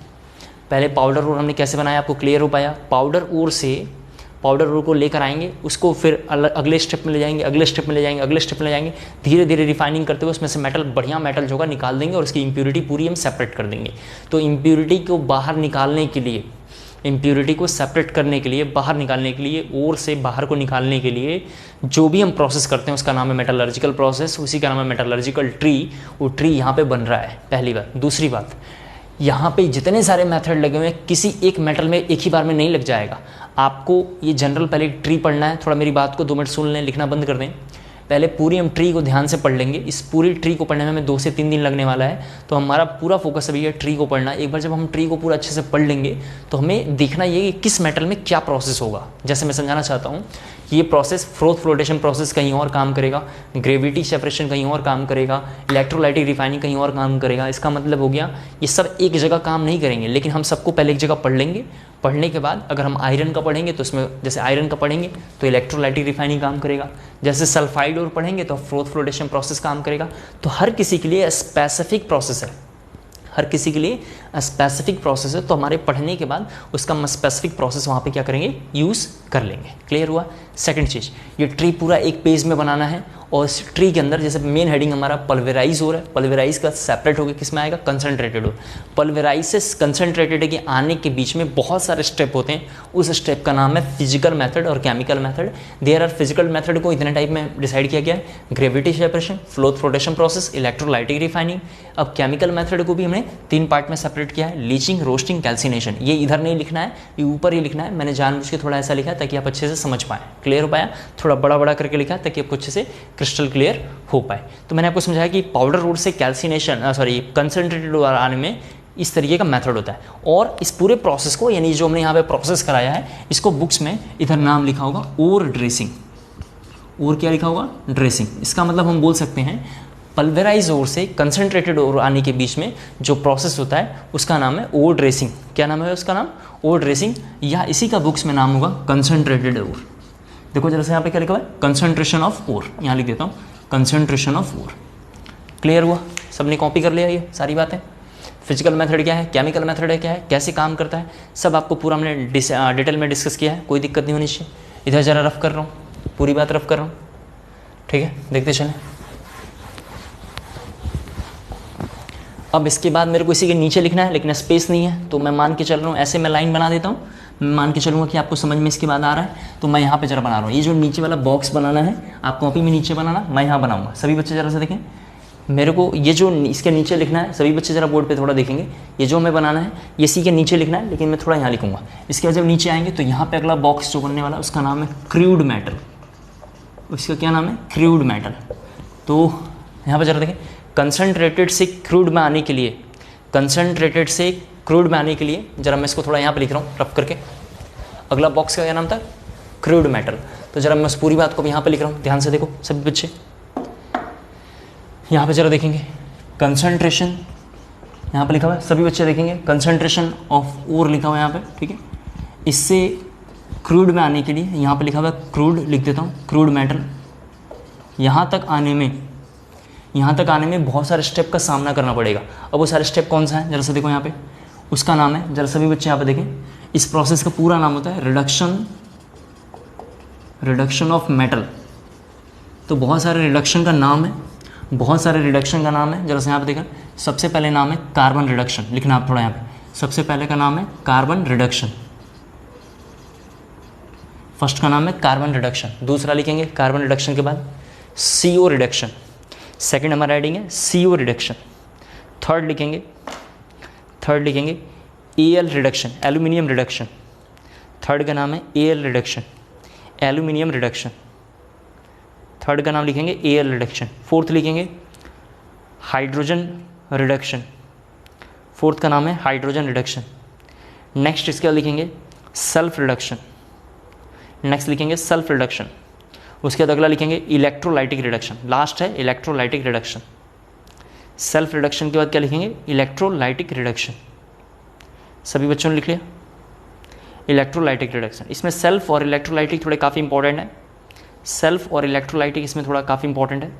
पहले पाउडर ओर हमने कैसे बनाया, आपको क्लियर हो पाया। पाउडर ओर को लेकर आएंगे, उसको फिर अगले स्टेप में ले जाएंगे, धीरे धीरे रिफाइनिंग करते हुए उसमें से बढ़िया मेटल जो होगा निकाल देंगे, और उसकी इम्प्योरिटी पूरी हम सेपरेट कर देंगे। तो इम्प्योरिटी को बाहर निकालने के लिए, बाहर निकालने के लिए, ओर से बाहर को निकालने के लिए जो भी हम प्रोसेस करते हैं उसका नाम है मेटलर्जिकल प्रोसेस, उसी का नाम है मेटलर्जिकल ट्री। वो ट्री यहाँ पे बन रहा है, पहली बात। दूसरी बात, यहाँ पे जितने सारे मेथड लगे हुए हैं, किसी एक मेटल में एक ही बार में नहीं लग जाएगा। आपको ये जनरल पहले ट्री पढ़ना है, थोड़ा मेरी बात को 2 मिनट सुन लें, लिखना बंद कर दें। पहले पूरी हम ट्री को ध्यान से पढ़ लेंगे। इस पूरी ट्री को पढ़ने में हमें 2 से 3 दिन लगने वाला है, तो हमारा पूरा फोकस अभी है ट्री को पढ़ना। एक बार जब हम ट्री को पूरा अच्छे से पढ़ लेंगे तो हमें देखना ये कि किस मेटल में क्या प्रोसेस होगा। जैसे मैं समझाना चाहता हूँ कि ये प्रोसेस फ्रोथ फ्लोटेशन प्रोसेस कहीं और काम करेगा, ग्रेविटी सेपरेशन कहीं और काम करेगा, इलेक्ट्रोलाइटिक रिफाइनिंग कहीं और काम करेगा। इसका मतलब हो गया ये सब एक जगह काम नहीं करेंगे, लेकिन हम सबको पहले एक जगह पढ़ लेंगे। पढ़ने के बाद अगर हम आयरन का पढ़ेंगे तो उसमें जैसे आयरन का पढ़ेंगे तो इलेक्ट्रोलाइटिक रिफाइनिंग काम करेगा, जैसे सल्फाइड और पढ़ेंगे तो फ्रोथ फ्लोटेशन प्रोसेस काम करेगा। तो हर किसी के लिए स्पेसिफिक प्रोसेस है, हर किसी के लिए स्पेसिफिक प्रोसेस है। तो हमारे पढ़ने के बाद उसका हम स्पेसिफिक प्रोसेस वहाँ पे क्या करेंगे, यूज़ कर लेंगे। क्लियर हुआ। सेकंड चीज़, ये ट्री पूरा एक पेज में बनाना है और इस ट्री के अंदर जैसे मेन हेडिंग हमारा पल्वेराइज हो रहा है, पल्वेराइज का सेपरेट होकर किस में आएगा, कंसनट्रेटेड हो। पल्वेराइज से कंसनट्रेटेड के आने के बीच में बहुत सारे स्टेप होते हैं, उस स्टेप का नाम है फिजिकल मेथड और chemical method. There are physical method को इतने टाइप में डिसाइड किया गया है, gravity separation, froth flotation process, electrolytic refining. अब केमिकल मेथड को भी हमने 3 पार्ट में सेपरेट किया है, लीचिंग, रोस्टिंग, कैल्सिनेशन। ये इधर नहीं लिखना है, ये ऊपर ही लिखना है। मैंने जानबूझ के थोड़ा ऐसा लिखा ताकि आप अच्छे से समझ पाएँ। क्लियर हो पाया, थोड़ा बड़ा बड़ा करके लिखा ताकि आपको अच्छे से क्रिस्टल क्लियर हो पाए। तो मैंने आपको समझाया कि पाउडर रोड से कैल्सिनेशन कंसनट्रेटेड आने में इस तरीके का मेथड होता है। और इस पूरे प्रोसेस को, यानी जो हमने यहाँ पे प्रोसेस कराया है, इसको बुक्स में इधर नाम लिखा होगा ओर ड्रेसिंग। और क्या लिखा होगा, ड्रेसिंग। इसका मतलब हम बोल सकते हैं पल्वेराइज ओर से कंसनट्रेटेड ओर आने के बीच में जो प्रोसेस होता है उसका नाम है ओर ड्रेसिंग। क्या नाम है उसका, नाम ओर ड्रेसिंग, या इसी का बुक्स में नाम होगा कंसनट्रेटेड ओर। देखो जरा से यहाँ पे क्या लिखा हुआ है, कंसंट्रेशन ऑफ ओर। यहाँ लिख देता हूँ, कंसंट्रेशन ऑफ ओर। क्लियर हुआ, सबने कॉपी कर लिया ये सारी बातें। फिजिकल मेथड क्या है, केमिकल मेथड है क्या है, कैसे काम करता है, सब आपको पूरा हमने डिटेल में डिस्कस किया है। कोई दिक्कत नहीं होनी चाहिए। इधर जरा रफ कर रहा हूँ, पूरी बात रफ कर रहा हूँ, ठीक है, देखते चलें। अब इसके बाद मेरे को इसी के नीचे लिखना है, लेकिन स्पेस नहीं है, तो मैं मान के चल रहा हूँ, ऐसे मैं लाइन बना देता हूँ। मैं मान के चलूँगा कि आपको समझ में इसके बाद आ रहा है, तो मैं यहाँ पे जरा बना रहा हूँ। ये जो नीचे वाला बॉक्स बनाना है, आप कॉपी में नीचे बनाना, मैं यहाँ बनाऊँगा। सभी बच्चे जरा से देखें, मेरे को ये जो इसके नीचे लिखना है, सभी बच्चे जरा बोर्ड पे थोड़ा देखेंगे। ये जो हमें बनाना है ये इसी के नीचे लिखना है, लेकिन मैं थोड़ा यहाँ लिखूँगा। इसके बाद जब नीचे आएंगे तो यहाँ पे अगला बॉक्स जो बनने वाला है उसका नाम है क्रूड मेटल। उसका क्या नाम है, क्रूड मेटल। तो यहाँ पर जरा देखें, कंसनट्रेटेड से क्रूड में आने के लिए, कंसनट्रेटेड से क्रूड में आने के लिए, जरा मैं इसको थोड़ा यहाँ पे लिख रहा हूँ रफ करके। अगला बॉक्स का क्या नाम था, क्रूड मेटल। तो जरा मैं उस पूरी बात को यहाँ पे लिख रहा हूँ, ध्यान से देखो सभी बच्चे। यहाँ पे जरा देखेंगे, कंसंट्रेशन यहाँ पे लिखा हुआ है, सभी बच्चे देखेंगे, कंसंट्रेशन ऑफ ओर लिखा हुआ है यहाँ पे, ठीक है। इससे क्रूड में आने के लिए यहाँ पे लिखा हुआ है क्रूड, लिख देता हूँ, क्रूड मेटल। यहाँ तक आने में बहुत सारे स्टेप का सामना करना पड़ेगा। अब वो सारे स्टेप कौन सा है, जरा सा देखो यहाँ पे, उसका नाम है, जरा सभी बच्चे यहाँ पे देखें, इस प्रोसेस का पूरा नाम होता है रिडक्शन ऑफ मेटल। तो बहुत सारे रिडक्शन का नाम है, जरा से यहाँ पे देखा। सबसे पहले नाम है कार्बन रिडक्शन, लिखना आप थोड़ा यहाँ पे। सबसे पहले का नाम है कार्बन रिडक्शन, फर्स्ट का नाम है कार्बन रिडक्शन। दूसरा लिखेंगे कार्बन रिडक्शन के बाद CO रिडक्शन, सेकंड हमारा हेडिंग है CO रिडक्शन। थर्ड लिखेंगे AL reduction, aluminium reduction. Third का नाम है AL reduction, aluminium reduction. Third का नाम लिखेंगे AL रिडक्शन। फोर्थ लिखेंगे हाइड्रोजन रिडक्शन, फोर्थ का नाम है हाइड्रोजन रिडक्शन। नेक्स्ट इसके बाद लिखेंगे सल्फ रिडक्शन, नेक्स्ट लिखेंगे सल्फ रिडक्शन। उसके बाद अगला लिखेंगे इलेक्ट्रोलाइटिक रिडक्शन, लास्ट है इलेक्ट्रोलाइटिक रिडक्शन। सेल्फ रिडक्शन के बाद क्या लिखेंगे, इलेक्ट्रोलाइटिक रिडक्शन। सभी बच्चों ने लिख लिया, इलेक्ट्रोलाइटिक रिडक्शन। इसमें सेल्फ और इलेक्ट्रोलाइटिक थोड़े काफ़ी इंपॉर्टेंट है, सेल्फ और इलेक्ट्रोलाइटिक इसमें थोड़ा काफ़ी इंपॉर्टेंट है।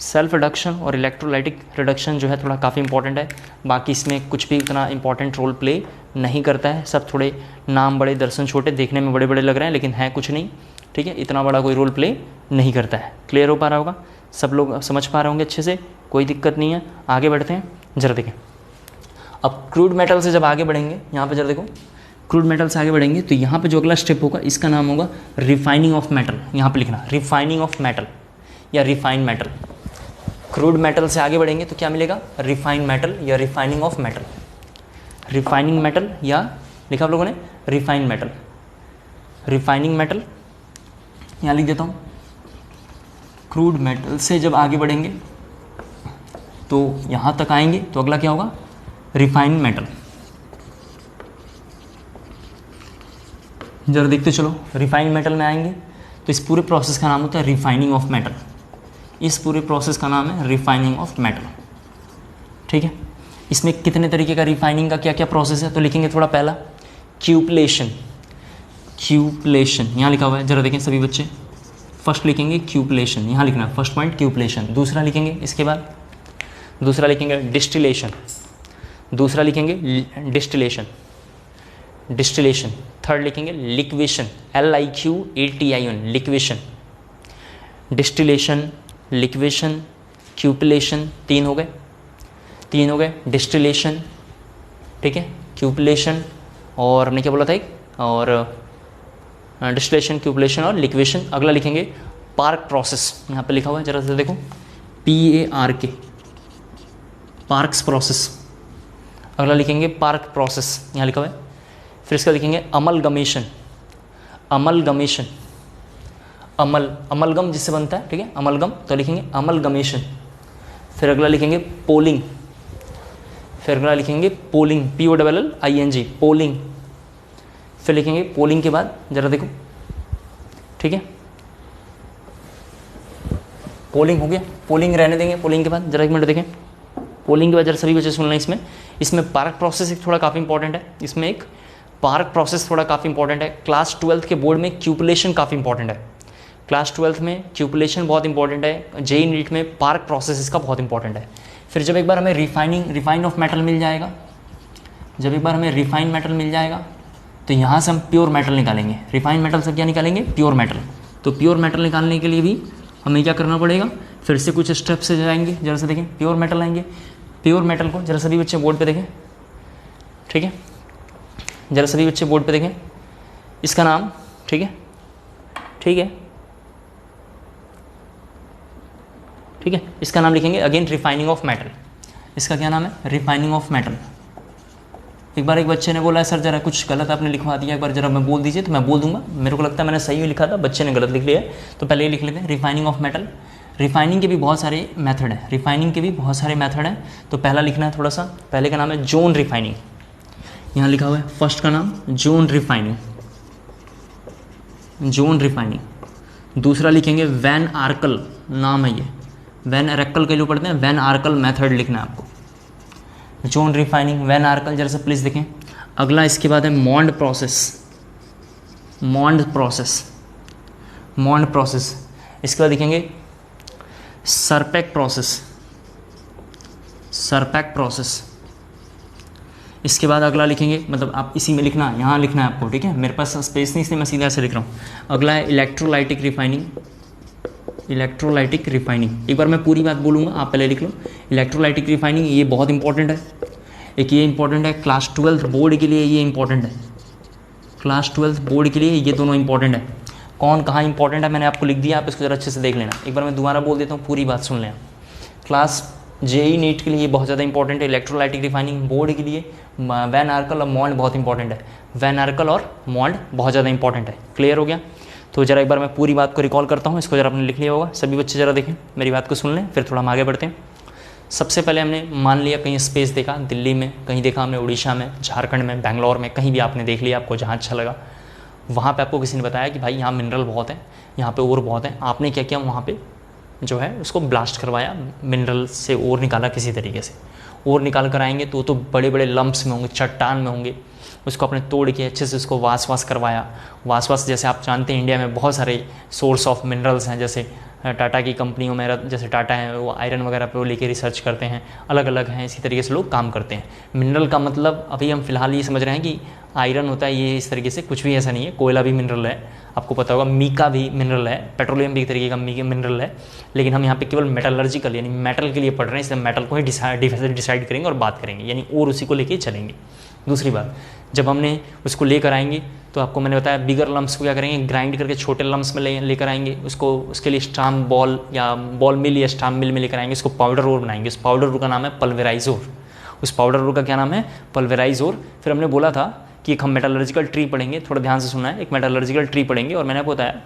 सेल्फ रिडक्शन और इलेक्ट्रोलाइटिक रिडक्शन जो है थोड़ा काफ़ी इंपॉर्टेंट है, बाकी इसमें कुछ भी उतना इंपॉर्टेंट रोल प्ले नहीं करता है। सब थोड़े नाम बड़े दर्शन छोटे, देखने में बड़े बड़े लग रहे हैं, लेकिन है कुछ नहीं, ठीक है, इतना बड़ा कोई रोल प्ले नहीं करता है। क्लियर हो पा रहा होगा, सब लोग समझ पा रहे होंगे अच्छे से, कोई दिक्कत नहीं है। आगे बढ़ते हैं, जरा देखें। अब क्रूड मेटल से जब आगे बढ़ेंगे, यहाँ पे जरा देखो, क्रूड मेटल से आगे बढ़ेंगे तो यहाँ पे जो अगला स्टेप होगा इसका नाम होगा रिफाइनिंग ऑफ मेटल। यहाँ पे लिखना रिफाइनिंग ऑफ मेटल या रिफाइंड मेटल। क्रूड मेटल से आगे बढ़ेंगे तो क्या मिलेगा, रिफाइंड मेटल या refining of metal. Refining metal या लिखा आप लोगों ने रिफाइंड मेटल। रिफाइनिंग मेटल, यहाँ लिख देता हूँ। क्रूड मेटल से जब आगे बढ़ेंगे तो यहाँ तक आएंगे तो अगला क्या होगा, रिफाइंड मेटल। जरा देखते चलो, रिफाइंड मेटल में आएंगे तो इस पूरे प्रोसेस का नाम होता है रिफाइनिंग ऑफ मेटल। इस पूरे प्रोसेस का नाम है रिफाइनिंग ऑफ मेटल, ठीक है। इसमें कितने तरीके का रिफाइनिंग का क्या क्या प्रोसेस है, तो लिखेंगे थोड़ा पहला क्यूपलेशन। क्यूपलेशन यहाँ लिखा हुआ है, जरा देखें सभी बच्चे। फर्स्ट लिखेंगे क्यूपलेशन, यहाँ लिखना है फर्स्ट पॉइंट क्यूपलेशन। दूसरा लिखेंगे, इसके बाद दूसरा लिखेंगे डिस्टिलेशन। दूसरा लिखेंगे डिस्टिलेशन, डिस्टिलेशन। थर्ड लिखेंगे liquation, LIQATION, liquation. Distillation, liquation, cupellation, तीन हो गए। डिस्टिलेशन, ठीक है, क्यूपलेशन और हमने क्या बोला था एक, और डिस्टिलेशन, क्यूपलेशन और लिक्वेशन। अगला लिखेंगे पार्क प्रोसेस, यहाँ पे लिखा हुआ है, जरा से देखो, PARK, पार्क्स प्रोसेस। अगला लिखेंगे पार्क प्रोसेस, यहाँ लिखा हुआ है। फिर इसका लिखेंगे अमलगमेशन, अमलगमेशन, अमलगम जिससे बनता है, ठीक है, अमलगम, तो लिखेंगे अमलगमेशन। फिर अगला लिखेंगे पोलिंग, फिर अगला लिखेंगे पोलिंग, POLLING, पोलिंग। फिर लिखेंगे पोलिंग के बाद, जरा देखो, ठीक है, पोलिंग हो गया, पोलिंग रहने देंगे। पोलिंग के बाद जरा एक मिनट देखें, पोलिंग के बाद जरा सभी बच्चे सुन लें। इसमें पार्क प्रोसेस एक थोड़ा काफ़ी इंपॉर्टेंट है, इसमें एक पार्क प्रोसेस थोड़ा काफ़ी इंपॉर्टेंट है। क्लास 12th के बोर्ड में क्यूपलेशन काफ़ी इंपॉर्टेंट है, क्लास 12th में क्यूपलेशन बहुत इंपॉर्टेंट है। JEE नीट में पार्क प्रोसेस इसका बहुत इंपॉर्टेंट है। फिर जब एक बार हमें रिफाइंड ऑफ मेटल मिल जाएगा, जब एक बार हमें रिफाइंड मेटल मिल जाएगा तो यहाँ से हम प्योर मेटल निकालेंगे। रिफाइंड मेटल से क्या निकालेंगे, प्योर मेटल। तो प्योर मेटल निकालने के लिए भी हमें क्या करना पड़ेगा, फिर से कुछ स्टेप्स से जाएंगे। जरा से देखें, प्योर मेटल आएंगे, प्योर मेटल को जरा सभी बच्चे बोर्ड पे देखें, ठीक है, जरा सभी बच्चे बोर्ड पे देखें। इसका नाम, ठीक है, ठीक है, ठीक है, इसका नाम लिखेंगे अगेन रिफाइनिंग ऑफ मेटल। इसका क्या नाम है, रिफाइनिंग ऑफ मेटल। एक बार एक बच्चे ने बोला है सर जरा कुछ गलत आपने लिखवा दिया, एक बार जरा मैं बोल दीजिए, तो मैं बोल दूंगा। मेरे को लगता है मैंने सही लिखा था, बच्चे ने गलत लिख लिया है, तो पहले ये लिख लेते हैं रिफाइनिंग ऑफ मेटल। रिफाइनिंग के भी बहुत सारे मेथड हैं, रिफाइनिंग के भी बहुत सारे मेथड हैं। तो पहला लिखना है थोड़ा सा, पहले का नाम है जोन रिफाइनिंग, यहाँ लिखा हुआ है फर्स्ट का नाम जोन रिफाइनिंग, जोन रिफाइनिंग। दूसरा लिखेंगे वैन आर्कल, नाम है ये, वैन आर्कल के लिए पढ़ते हैं, वैन आर्कल मेथड लिखना है आपको, जोन रिफाइनिंग, वैन आर्कल। जरा सा प्लीज़ देखें। अगला इसके बाद है मॉन्ड प्रोसेस, मॉन्ड प्रोसेस, मॉन्ड प्रोसेस। इसके बाद देखेंगे सरपैक प्रोसेस, सरपैक प्रोसेस। इसके बाद अगला लिखेंगे, मतलब आप इसी में लिखना, यहाँ लिखना है आपको, ठीक है, मेरे पास स्पेस नहीं इसलिए मैं सीधा ऐसे लिख रहा हूँ। अगला है इलेक्ट्रोलाइटिक रिफाइनिंग, इलेक्ट्रोलाइटिक रिफाइनिंग। एक बार मैं पूरी बात बोलूँगा, आप पहले लिख लो। इलेक्ट्रोलाइटिक रिफाइनिंग ये बहुत इंपॉर्टेंट है, एक ये इंपॉर्टेंट है, क्लास 12th बोर्ड के लिए ये इंपॉर्टेंट है, क्लास 12th बोर्ड के लिए ये दोनों इंपॉर्टेंट है। कौन कहाँ इंपॉर्टेंट है मैंने आपको लिख दिया, आप इसको ज़रा अच्छे से देख लेना। एक बार मैं दोबारा बोल देता हूँ, पूरी बात सुन लें। क्लास JEE नीट के लिए ये बहुत ज़्यादा इंपॉर्टेंट है, इलेक्ट्रोलाइटिक रिफाइनिंग। बोर्ड के लिए वैन आर्कल और मॉन्ड बहुत इंपॉर्टेंट है, वैन आर्कल और मॉन्ड बहुत ज़्यादा इंपॉर्टेंट है। क्लियर हो गया? तो ज़रा एक बार मैं पूरी बात को रिकॉल करता हूँ, इसको ज़रा आपने लिख लिया होगा। सभी बच्चे ज़रा देखें, मेरी बात को सुन लें, फिर थोड़ा हम आगे बढ़ते हैं। सबसे पहले हमने मान लिया कहीं स्पेस देखा, दिल्ली में कहीं देखा हमने, उड़ीसा में, झारखंड में, बेंगलोर में, कहीं भी आपने देख लिया, आपको जहाँ अच्छा लगा। वहाँ पे आपको किसी ने बताया कि भाई यहाँ मिनरल बहुत है, यहाँ पे ओर बहुत है। आपने क्या किया, वहाँ पे जो है उसको ब्लास्ट करवाया, मिनरल से ओर निकाला किसी तरीके से। ओर निकाल कर आएंगे तो बड़े बड़े लम्प्स में होंगे, चट्टान में होंगे। उसको आपने तोड़ के अच्छे से उसको वास करवाया। वास जैसे आप जानते हैं इंडिया में बहुत सारे सोर्स ऑफ मिनरल्स हैं, जैसे टाटा की कंपनियों में, जैसे टाटा है वो आयरन वगैरह पे वो लेके रिसर्च करते हैं, अलग अलग हैं, इसी तरीके से लोग काम करते हैं। मिनरल का मतलब अभी हम फिलहाल ये समझ रहे हैं कि आयरन होता है, ये इस तरीके से कुछ भी ऐसा नहीं है। कोयला भी मिनरल है, आपको पता होगा। मीका भी मिनरल है, पेट्रोलियम भी एक तरीके का मिनरल है। लेकिन हम यहाँ पे केवल मेटलर्जिकल यानी मेटल के लिए पढ़ रहे हैं, इसलिए मेटल को ही डिसाइड करेंगे और बात करेंगे, यानी और उसी को लेके चलेंगे। दूसरी बात, जब हमने उसको लेकर आएंगे तो आपको मैंने बताया बिगर लम्प्स को क्या करेंगे, ग्राइंड करके छोटे लम्प्स में लेकर आएंगे उसको। उसके लिए स्टाम्प बॉल या बॉल मिल या स्टाम्प मिल में लेकर आएंगे, उसको पाउडर ओर बनाएंगे। उस पाउडर ओर का नाम है पल्वेराइजोर। उस पाउडर ओर का क्या नाम है, पल्वेराइजोर। फिर हमने बोला था कि एक हम मेटलर्जिकल ट्री पढ़ेंगे, थोड़ा ध्यान से सुनना है, एक मेटलर्जिकल ट्री पढ़ेंगे और मैंने आपको बताया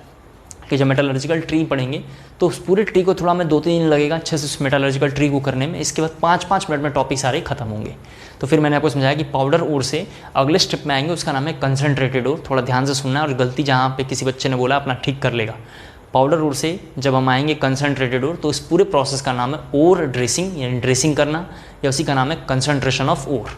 कि जब मेटलर्जिकल ट्री पढ़ेंगे तो उस पूरे ट्री को थोड़ा हमें 2-3 दिन लगेगा अच्छे से उस मेटलर्जिकल ट्री को करने में। इसके बाद 5-5 मिनट में टॉपिक सारे खत्म होंगे। तो फिर मैंने आपको समझाया कि पाउडर ओर से अगले स्टेप में आएंगे, उसका नाम है कंसनट्रेटेड ओर। थोड़ा ध्यान से सुनना है और गलती जहाँ पे किसी बच्चे ने बोला अपना ठीक कर लेगा। पाउडर ओर से जब हम आएंगे कंसनट्रेटेड ओर, तो इस पूरे प्रोसेस का नाम है ओर ड्रेसिंग, यानी ड्रेसिंग करना, या उसी का नाम है कंसनट्रेशन ऑफ ओर।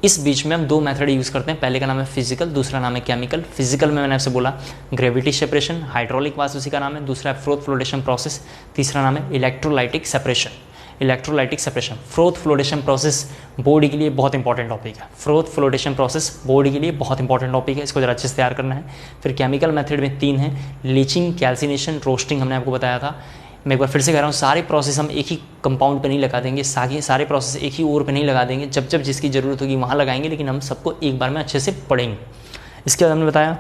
इस बीच में हम 2 मेथड यूज़ करते हैं, पहले का नाम है फिजिकल, दूसरा नाम है केमिकल। फिजिकल में मैंने आपसे बोला ग्रेविटी सेपरेशन, हाइड्रोलिक वास उसी का नाम है, दूसरा है फ्रोथ फ्लोटेशन प्रोसेस, तीसरा नाम है electrolytic separation. Electrolytic separation, froth flotation process body के लिए बहुत इंपॉर्टेंट टॉपिक है। फ्रोथ फ्लोटेशन प्रोसेस बॉडी के लिए बहुत इंपॉर्टेंट टॉपिक है, इसको जरा अच्छे से तैयार करना है। फिर केमिकल मेथड में 3 है, लीचिंग, कैल्सिनेशन, रोस्टिंग हमने आपको बताया था। मैं एक बार फिर से कह रहा हूँ, सारे प्रोसेस हम एक ही कंपाउंड पे नहीं लगा देंगे, सारे प्रोसेस एक ही ओर पे नहीं लगा देंगे, जब जब जिसकी ज़रूरत होगी वहाँ लगाएंगे, लेकिन हम सबको एक बार में अच्छे से पढ़ेंगे। इसके बाद हमने बताया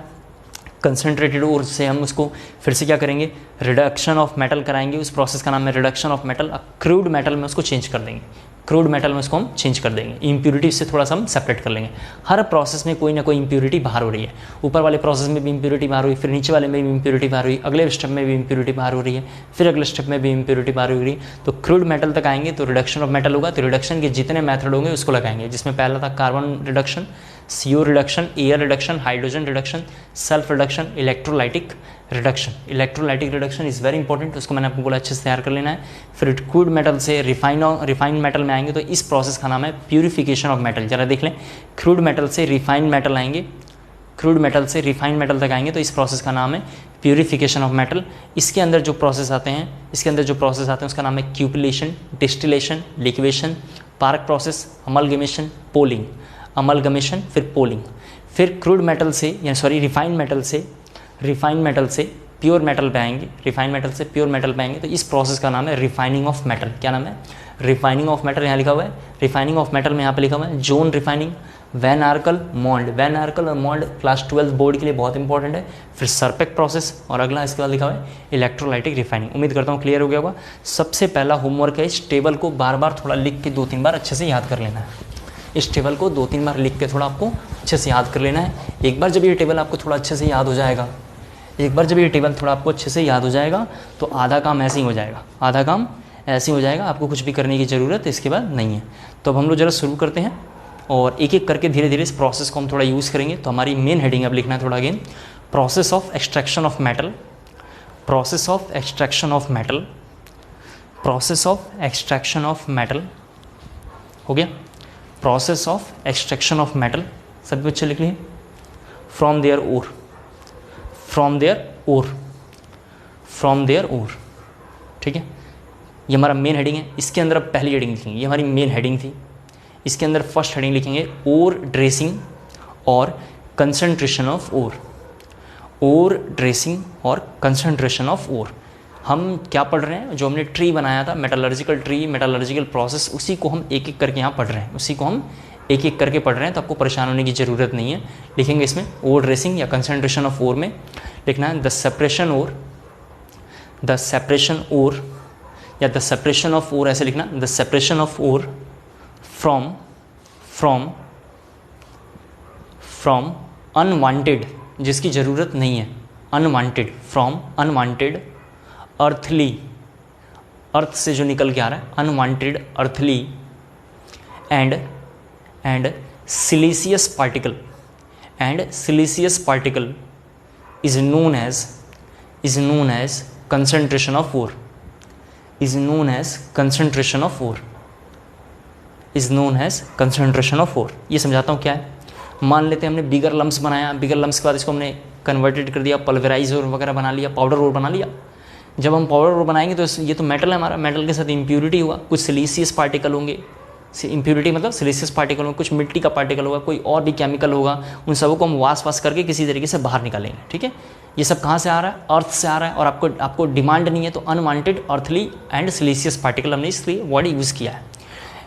कंसनट्रेटेड ओर से हम उसको फिर से क्या करेंगे, रिडक्शन ऑफ मेटल कराएंगे, उस प्रोसेस का नाम है reduction of metal. Crude metal में उसको चेंज कर देंगे, क्रूड मेटल में उसको हम चेंज कर देंगे, इम्प्यूरिटी से थोड़ा सा हम सेपरेट कर लेंगे। हर प्रोसेस में कोई ना कोई इम्प्यूरिटी बाहर हो रही है, ऊपर वाले प्रोसेस में भी इम्प्यूरिटी बाहर हुई, फिर नीचे वाले में भी इम्प्यूरिटी बाहर हुई, अगले स्टेप में भी इम्प्यूरिटी बाहर हो रही है, फिर अगले स्टेप में भी इम्प्यूरिटी बाहर हो रही है। तो क्रूड मेटल तक आएंगे तो रिडक्शन ऑफ मेटल होगा, तो रिडक्शन के जितने मेथड होंगे उसको लगाएंगे, जिसमें पहला था carbon reduction, CO reduction, air reduction, hydrogen reduction, self reduction, electrolytic reduction. Electrolytic reduction is very important, उसको मैंने आपको बोला अच्छे से तैयार कर लेना है। फिर क्रूड मेटल से रिफाइंड मेटल में आएंगे, तो इस प्रोसेस का नाम है प्यूरिफिकेशन ऑफ मेटल। जरा देख लें, क्रूड मेटल से रिफाइंड मेटल आएंगे, क्रूड मेटल से रिफाइंड मेटल तक आएंगे, तो इस प्रोसेस का नाम है प्यूरिफिकेशन ऑफ मेटल। इसके अंदर जो प्रोसेस आते हैं उसका नाम है cupellation, distillation, liquation, Parkes process, amalgamation, poling, amalgamation, फिर पोलिंग। फिर क्रूड मेटल से रिफाइंड मेटल से प्योर मेटल पे आएंगे, रिफाइंड मेटल से प्योर मेटल पे आएंगे, तो इस प्रोसेस का नाम है रिफाइनिंग ऑफ मेटल। क्या नाम है, रिफाइनिंग ऑफ मेटल। यहाँ लिखा हुआ है रिफाइनिंग ऑफ मेटल में, यहाँ पे लिखा हुआ है zone refining, van Arkel, Mond. Van Arkel और मोल्ड क्लास 12 बोर्ड के लिए बहुत इंपॉर्टेंट है। फिर सरपेक प्रोसेस, और अगला इसके बाद लिखा हुआ है इलेक्ट्रोलाइटिक रिफाइनिंग। उम्मीद करता हूँ क्लियर हो गया होगा। सबसे पहला होमवर्क है, इस टेबल को बार बार थोड़ा लिख के 2-3 बार अच्छे से याद कर लेना है। इस टेबल को 2-3 बार लिख के थोड़ा आपको अच्छे से याद कर लेना है। एक बार जब ये टेबल आपको थोड़ा अच्छे से याद हो जाएगा, तो आधा काम ऐसे ही हो जाएगा, आपको कुछ भी करने की ज़रूरत इसके बाद नहीं है। तो अब हम लोग ज़रा शुरू करते हैं और एक एक करके धीरे धीरे इस प्रोसेस को हम थोड़ा यूज़ करेंगे। तो हमारी मेन हेडिंग अब लिखना है थोड़ा again, process of extraction of metal, process of extraction of metal, process of extraction of metal. हो गया, process of extraction of metal, सभी बच्चे लिख लिए। From their ore, from their ore, ठीक है। ये हमारा मेन हेडिंग है। इसके अंदर अब पहली हेडिंग लिखेंगे, ये हमारी मेन हेडिंग थी। इसके अंदर फर्स्ट हेडिंग लिखेंगे ओर ड्रेसिंग और concentration of ore. Ore dressing और कंसंट्रेशन ऑफ ओर। हम क्या पढ़ रहे हैं, जो हमने ट्री बनाया था, मेटलर्जिकल ट्री, मेटलर्जिकल प्रोसेस, उसी को हम एक एक करके यहाँ पढ़ रहे हैं, तो आपको परेशान होने की ज़रूरत नहीं है। लिखेंगे इसमें ओर ड्रेसिंग या कंसंट्रेशन ऑफ ओर में लिखना है द सेपरेशन ओर या द सेपरेशन ऑफ ओर, ऐसे लिखना, the separation of ore from unwanted, जिसकी ज़रूरत नहीं है, अनवांटेड, फ्रॉम अनवांटेड अर्थली, अर्थ से जो निकल के आ रहा है, unwanted earthly and siliceous particle, is known as concentration of ore, ये समझाता हूँ क्या है। मान लेते हैं हमने बिगर लम्स बनाया, बिगर लम्स के बाद इसको हमने कन्वर्टेड कर दिया, पल्वराइज और वगैरह बना लिया, पाउडर ओर बना लिया। जब हम पाउडर ओर बनाएंगे तो ये तो मेटल है हमारा, मेटल के साथ इम्प्यूरिटी हुआ, कुछ सिलिशियस पार्टिकल होंगे, इम्प्यूरिटी मतलब सिलिशियस पार्टिकल होगा, कुछ मिट्टी का पार्टिकल होगा, कोई और भी केमिकल होगा, उन सबको हम वाश करके किसी तरीके से बाहर निकालेंगे, ठीक है। ये सब कहाँ से आ रहा है, अर्थ से आ रहा है, और आपको डिमांड नहीं है, तो unwanted earthly and siliceous particle हमने इसलिए वर्ड यूज़ किया है।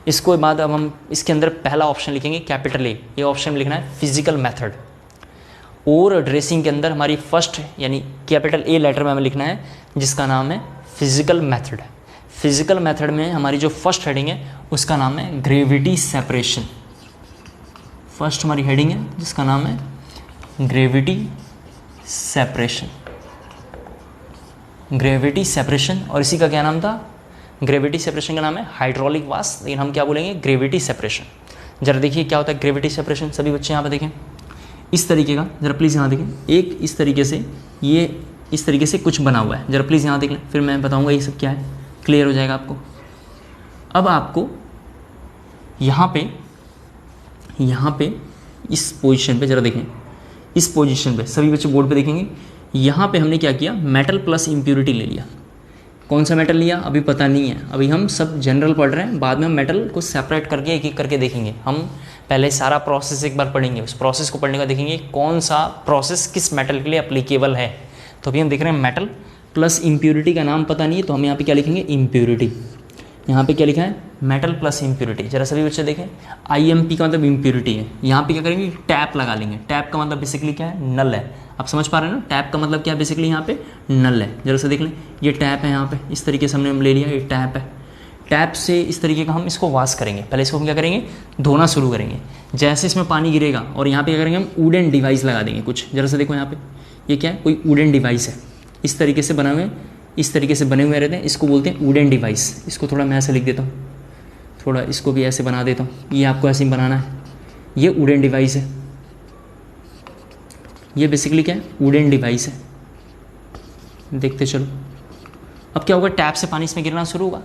इसको बाद अब हम इसके अंदर पहला ऑप्शन लिखेंगे कैपिटल ए, ये ऑप्शन में लिखना है फिजिकल मेथड। ओर ड्रेसिंग के अंदर हमारी फर्स्ट यानी कैपिटल ए लेटर में हमें लिखना है जिसका नाम है फिजिकल मेथड। फिजिकल मेथड में हमारी जो फर्स्ट हेडिंग है उसका नाम है ग्रेविटी सेपरेशन। फर्स्ट हमारी हेडिंग है जिसका नाम है ग्रेविटी सेपरेशन। ग्रेविटी सेपरेशन, और इसी का क्या नाम था? ग्रेविटी सेपरेशन का नाम है हाइड्रोलिक वास्प, लेकिन हम क्या बोलेंगे? Gravity separation. जरा देखिए क्या होता है ग्रेविटी सेपरेशन। सभी बच्चे यहाँ पर देखें, इस तरीके का, जरा प्लीज़ यहाँ देखें, एक इस तरीके से, ये इस तरीके से कुछ बना हुआ है। जरा प्लीज़ यहाँ देख लें, फिर मैं बताऊँगा ये सब क्या है, क्लियर हो जाएगा आपको। अब आपको यहाँ पे इस पोजीशन पे जरा देखें, इस पोजीशन पे सभी बच्चे बोर्ड पे देखेंगे, यहाँ पे हमने क्या किया? मेटल प्लस इम्प्योरिटी ले लिया। कौन सा मेटल लिया अभी पता नहीं है, अभी हम सब जनरल पढ़ रहे हैं, बाद में हम मेटल को सेपरेट करके एक एक करके देखेंगे। हम पहले सारा प्रोसेस एक बार पढ़ेंगे, उस प्रोसेस को पढ़ने का देखेंगे कौन सा प्रोसेस किस मेटल के लिए अप्लीकेबल है। तो अभी हम देख रहे हैं मेटल प्लस इम्प्योरिटी का नाम पता नहीं है, तो हम यहाँ पे क्या लिखेंगे? इम्प्योरिटी। यहाँ पे क्या लिखा है? Metal plus impurity. जरा सभी बच्चे देखें, IMP का मतलब इम्प्योरिटी है। यहाँ पे क्या करेंगे? टैप लगा लेंगे। टैप का मतलब बेसिकली क्या है? नल है। आप समझ पा रहे हैं ना? टैप का मतलब क्या है? बेसिकली यहाँ पे नल है। जरा से देख लें, ये टैप है, यहाँ पे इस तरीके से हमने ले लिया, ये टैप है। टैप से इस तरीके का हम इसको वॉश करेंगे। पहले इसको हम क्या करेंगे? धोना शुरू करेंगे। जैसे इसमें पानी गिरेगा और यहाँ पे क्या करेंगे? हम वुडन डिवाइस लगा देंगे कुछ। जरा से देखो यहाँ पे, ये क्या है? कोई वुडन डिवाइस है, इस तरीके से बना हुए, इस तरीके से बने हुए रहते हैं, इसको बोलते हैं वुडन डिवाइस। इसको थोड़ा मैं ऐसे लिख देता हूँ, थोड़ा इसको भी ऐसे बना देता हूँ, ये आपको ऐसे ही बनाना है। ये वुडन डिवाइस है, ये बेसिकली क्या है? वुडन डिवाइस है। देखते चलो, अब क्या होगा? टैप से पानी इसमें गिरना शुरू होगा,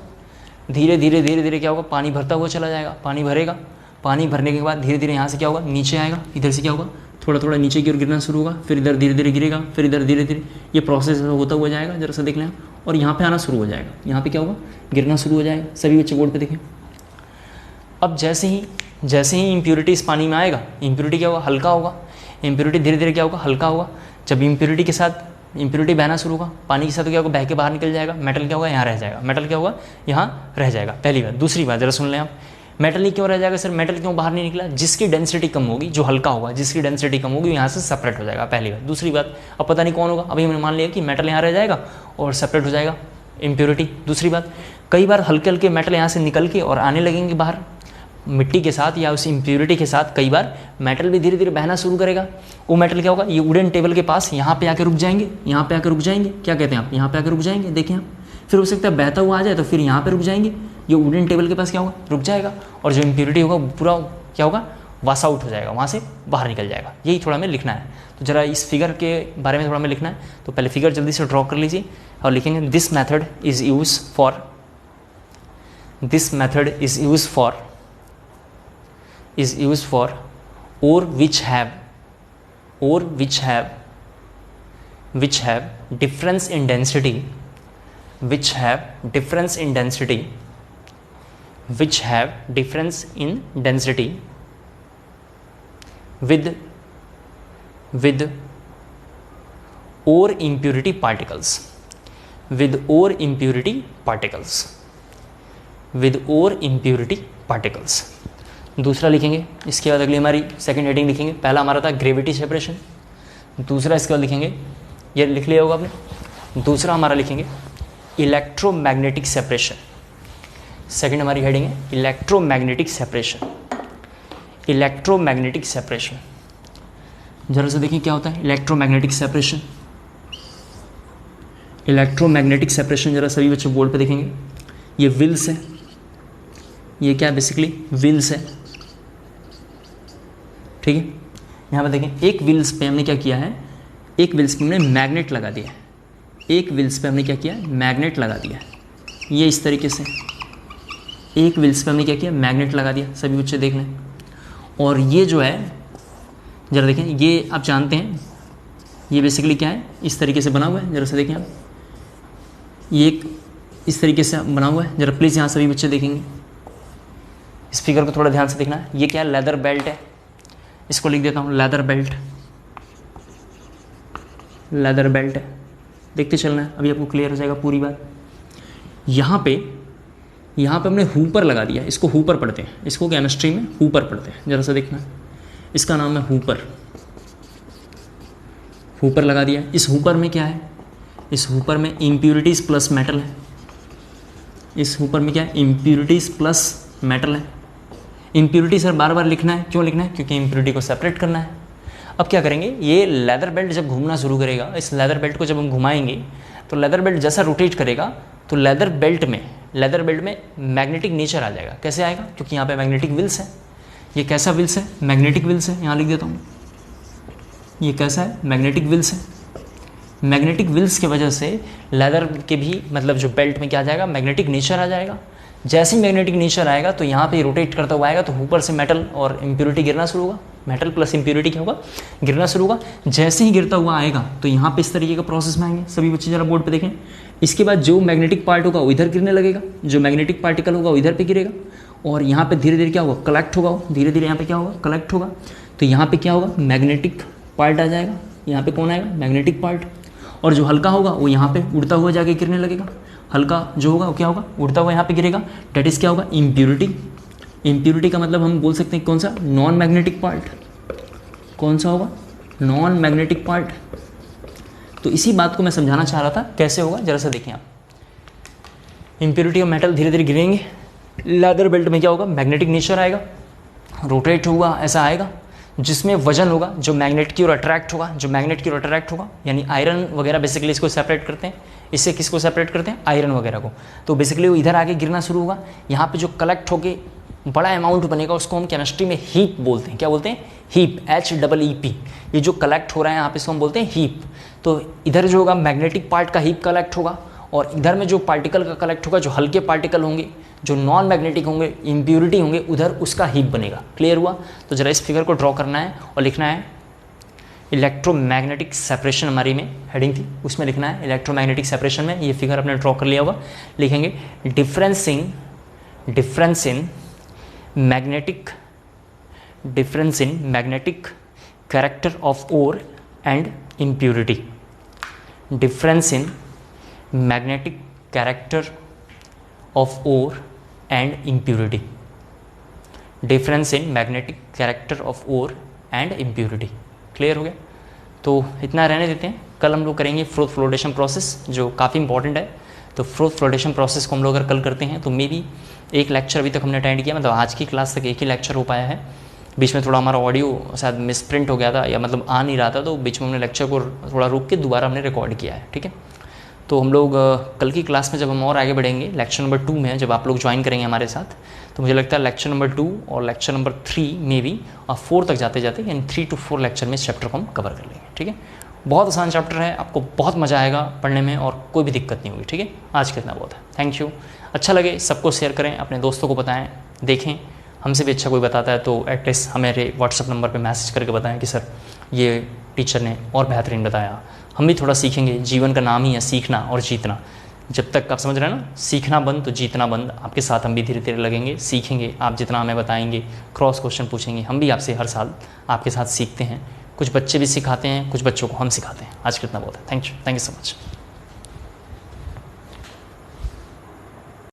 धीरे धीरे धीरे धीरे क्या होगा? पानी भरता हुआ चला जाएगा, पानी भरेगा, पानी भरने के बाद धीरे धीरे यहाँ से क्या होगा? नीचे आएगा, इधर से क्या होगा? थोड़ा थोड़ा नीचे की ओर गिरना शुरू होगा, फिर इधर धीरे धीरे गिरेगा, फिर इधर धीरे धीरे, ये प्रोसेस होता हुआ जाएगा। जरा सा देख लें, और यहाँ पे आना शुरू हो जाएगा, यहाँ पे क्या होगा? गिरना शुरू हो जाएगा। सभी बच्चे बोर्ड पे देखें। अब जैसे ही इम्प्योरिटी इस पानी में आएगा, इम्प्योरिटी क्या होगा? हल्का होगा। इम्प्योरिटी धीरे धीरे क्या होगा? हल्का होगा। जब इम्प्योरिटी के साथ इम्प्योरिटी बहना शुरू होगा, पानी के साथ तो क्या होगा? बह के बाहर निकल जाएगा। मेटल क्या होगा? यहाँ रह जाएगा। मेटल क्या होगा? यहाँ रह जाएगा। पहली बात। दूसरी बात जरा सुन लें आप, मेटल ही क्यों रह जाएगा सर? मेटल क्यों बाहर नहीं निकला? जिसकी डेंसिटी कम होगी, जो हल्का होगा, जिसकी डेंसिटी कम होगी, यहाँ से सेपरेट हो जाएगा। पहली बात। दूसरी बात, अब पता नहीं कौन होगा, अभी हमने मान लिया कि मेटल यहाँ रह जाएगा और सेपरेट हो जाएगा इम्प्योरिटी। दूसरी बात, कई बार हल्के हल्के मेटल यहाँ से निकल के और आने लगेंगे बाहर मिट्टी के साथ या उस इम्प्योरिटी के साथ। कई बार मेटल भी धीरे धीरे बहना शुरू करेगा। वो मेटल क्या होगा? ये वुडन टेबल के पास यहाँ पे आकर रुक जाएंगे, यहाँ पे आकर रुक जाएंगे। क्या कहते हैं आप? यहाँ पे आकर रुक जाएंगे। देखें आप, फिर हो सकता है बहता हुआ आ जाए तो फिर यहाँ पे रुक जाएंगे, ये वुडन टेबल के पास क्या होगा? रुक जाएगा, और जो इम्प्योरिटी होगा पूरा क्या होगा? वाश आउट हो जाएगा, वहाँ से बाहर निकल जाएगा। यही थोड़ा हमें लिखना है। तो ज़रा इस फिगर के बारे में थोड़ा हमें लिखना है। तो पहले फिगर जल्दी से ड्रॉ कर लीजिए और लिखेंगे this method is use for ore which have difference in density with ore impurity particles। दूसरा लिखेंगे, इसके बाद अगली हमारी सेकंड हेडिंग लिखेंगे। पहला हमारा था ग्रेविटी सेपरेशन, दूसरा इसके बाद लिखेंगे, ये लिख लिया होगा आपने। दूसरा हमारा लिखेंगे इलेक्ट्रोमैग्नेटिक सेपरेशन। सेकंड हमारी हेडिंग है इलेक्ट्रोमैग्नेटिक सेपरेशन। जरा से देखिए क्या होता है इलेक्ट्रोमैग्नेटिक सेपरेशन। जरा सभी बच्चे बोर्ड पे देखेंगे, ये व्हील्स है, ये क्या है? बेसिकली व्हील्स है, ठीक है। यहाँ पर देखें, एक व्हील्स पे हमने क्या किया है? एक व्हील्स पे हमने मैग्नेट लगा दिया है। मैग्नेट लगा दिया। ये इस तरीके से एक व्हील्स पे हमने क्या किया? मैग्नेट लगा दिया। सभी बच्चे देख लें। और ये जो है, जरा देखें, ये आप जानते हैं ये बेसिकली क्या है? इस तरीके से बना हुआ है। जरा से देखें आप, ये एक इस तरीके से बना हुआ है। जरा प्लीज़ यहाँ सभी बच्चे देखेंगे, इस फिगर को थोड़ा ध्यान से देखना है। ये क्या है? लेदर बेल्ट है। इसको लिख देता हूँ लेदर बेल्ट है। देखते चलना है, अभी आपको क्लियर हो जाएगा पूरी बात। यहाँ पे हमने हुपर लगा दिया। इसको हुपर पढ़ते हैं, इसको केमिस्ट्री में हुपर पढ़ते हैं। जरा सा देखना, इसका नाम है हुपर लगा दिया। इस हुपर में क्या है? इस हुपर में इम्प्योरिटीज़ प्लस मेटल है। इम्प्योरिटी सर बार बार लिखना है, क्यों लिखना है? क्योंकि इम्प्योरिटी को सेपरेट करना है। अब क्या करेंगे, ये लेदर बेल्ट जब घूमना शुरू करेगा, इस लेदर बेल्ट को जब हम घुमाएंगे तो लेदर बेल्ट जैसा रोटेट करेगा तो लेदर बेल्ट में मैग्नेटिक नेचर आ जाएगा। कैसे आएगा? क्योंकि यहाँ पे मैग्नेटिक व्हील्स है। ये कैसा व्हील्स है? मैग्नेटिक व्हील्स है। यहाँ लिख देता हूँ, ये कैसा है? मैग्नेटिक व्हील्स है। मैग्नेटिक व्हील्स की वजह से लेदर के भी मतलब जो बेल्ट में क्या आ जाएगा, मैग्नेटिक नेचर आ जाएगा। जैसे ही मैग्नेटिक नेचर आएगा तो यहाँ पे रोटेट करता हुआ आएगा तो ऊपर से मेटल और इम्प्योरिटी गिरना शुरू होगा। मेटल प्लस इम्प्योरिटी क्या होगा? गिरना शुरू होगा। जैसे ही गिरता हुआ आएगा तो यहाँ पे इस तरीके का प्रोसेस में आएंगे। सभी बच्चे जरा बोर्ड पे देखें। इसके बाद जो मैग्नेटिक पार्ट होगा वो इधर गिरने लगेगा, जो मैग्नेटिक पार्टिकल होगा वो इधर पे गिरेगा और यहाँ पे धीरे धीरे क्या होगा? कलेक्ट होगा। धीरे धीरे यहाँ पे क्या होगा? कलेक्ट होगा। तो यहाँ पे क्या होगा? मैग्नेटिक पार्ट आ जाएगा। यहाँ पे कौन आएगा? Magnetic part. और जो हल्का होगा वो यहाँ पे उड़ता हुआ जाके गिरने लगेगा। हल्का जो होगा वो क्या होगा? उड़ता हुआ यहाँ पे गिरेगा। डेट इज क्या होगा? इम्प्योरिटी। इम्प्योरिटी का मतलब हम बोल सकते हैं कौन सा? Non magnetic part. कौन सा होगा? Non magnetic part. तो इसी बात को मैं समझाना चाह रहा था, कैसे होगा जरा सा देखें आप। इम्प्योरिटी और मेटल धीरे धीरे गिरेंगे। लेदर बेल्ट में क्या होगा? मैग्नेटिक नेचर आएगा, रोटेट होगा, ऐसा आएगा जिसमें वजन होगा जो मैग्नेट की ओर अट्रैक्ट होगा, जो मैग्नेट की ओर अट्रैक्ट होगा। यानी आयरन वगैरह बेसिकली इसको सेपरेट करते हैं। इससे किसको सेपरेट करते हैं? आयरन वगैरह को। तो बेसिकली वो इधर आके गिरना शुरू होगा। यहाँ पे जो कलेक्ट होके बड़ा अमाउंट बनेगा उसको हम केमिस्ट्री में हीप बोलते हैं। क्या बोलते हैं? Heap, HEEP। ये जो कलेक्ट हो रहा है यहाँ पे इसको हम बोलते हैं हीप। तो इधर जो होगा मैग्नेटिक पार्ट का हीप कलेक्ट होगा और इधर में जो पार्टिकल का कलेक्ट होगा, जो हल्के पार्टिकल होंगे, जो नॉन मैग्नेटिक होंगे, इम्प्योरिटी होंगे, उधर उसका हीप बनेगा। क्लियर हुआ? तो जरा इस फिगर को ड्रॉ करना है और लिखना है इलेक्ट्रोमैग्नेटिक सेपरेशन। हमारी में हेडिंग थी, उसमें लिखना है इलेक्ट्रोमैग्नेटिक सेपरेशन में। ये फिगर आपने ड्रॉ कर लिया होगा। लिखेंगे difference in magnetic character of ore and impurity. Difference in magnetic character of ore and impurity. Difference in magnetic character of ore and impurity. Clear हो गया? तो इतना रहने देते हैं। कल हम लोग करेंगे फ्रूट फ्लोटेशन प्रोसेस, जो काफ़ी इंपॉर्टेंट है। तो फ्रूट फ्लोटेशन प्रोसेस को हम लोग अगर कल करते हैं तो मे बी एक लेक्चर अभी तक हमने अटेंड किया, मतलब आज की क्लास तक एक ही लेक्चर हो पाया है। बीच में थोड़ा हमारा ऑडियो शायद मिसप्रिंट हो गया था या मतलब आ नहीं रहा था, तो बीच में हमने लेक्चर को थोड़ा रुक के दोबारा हमने रिकॉर्ड किया है। ठीक है? तो हम लोग कल की क्लास में जब हम और आगे बढ़ेंगे, लेक्चर नंबर 2 में जब आप लोग ज्वाइन करेंगे हमारे साथ, तो मुझे लगता है लेक्चर नंबर 2 और लेक्चर नंबर 3 में भी और 4 तक जाते जाते यानी 3 to 4 लेक्चर में इस चैप्टर को हम कवर कर लेंगे। ठीक है? बहुत आसान चैप्टर है, आपको बहुत मज़ा आएगा पढ़ने में और कोई भी दिक्कत नहीं होगी। ठीक है? आज कितना बहुत है। Thank you. अच्छा लगे सबको शेयर करें, अपने दोस्तों को बताएं, देखें। हमसे भी अच्छा कोई बताता है तो एटलीस्ट हमारे व्हाट्सअप नंबर पे मैसेज करके बताएं कि सर ये टीचर ने और बेहतरीन बताया। हम भी थोड़ा सीखेंगे। जीवन का नाम ही है सीखना और जीतना। जब तक आप समझ रहे हैं ना, सीखना बंद तो जीतना बंद। आपके साथ हम भी धीरे धीरे लगेंगे, सीखेंगे। आप जितना हमें बताएंगे, क्रॉस क्वेश्चन पूछेंगे, हम भी आपसे हर साल आपके साथ सीखते हैं। कुछ बच्चे भी सिखाते हैं, कुछ बच्चों को हम सिखाते हैं। आज कितना बहुत है। Thank you so much.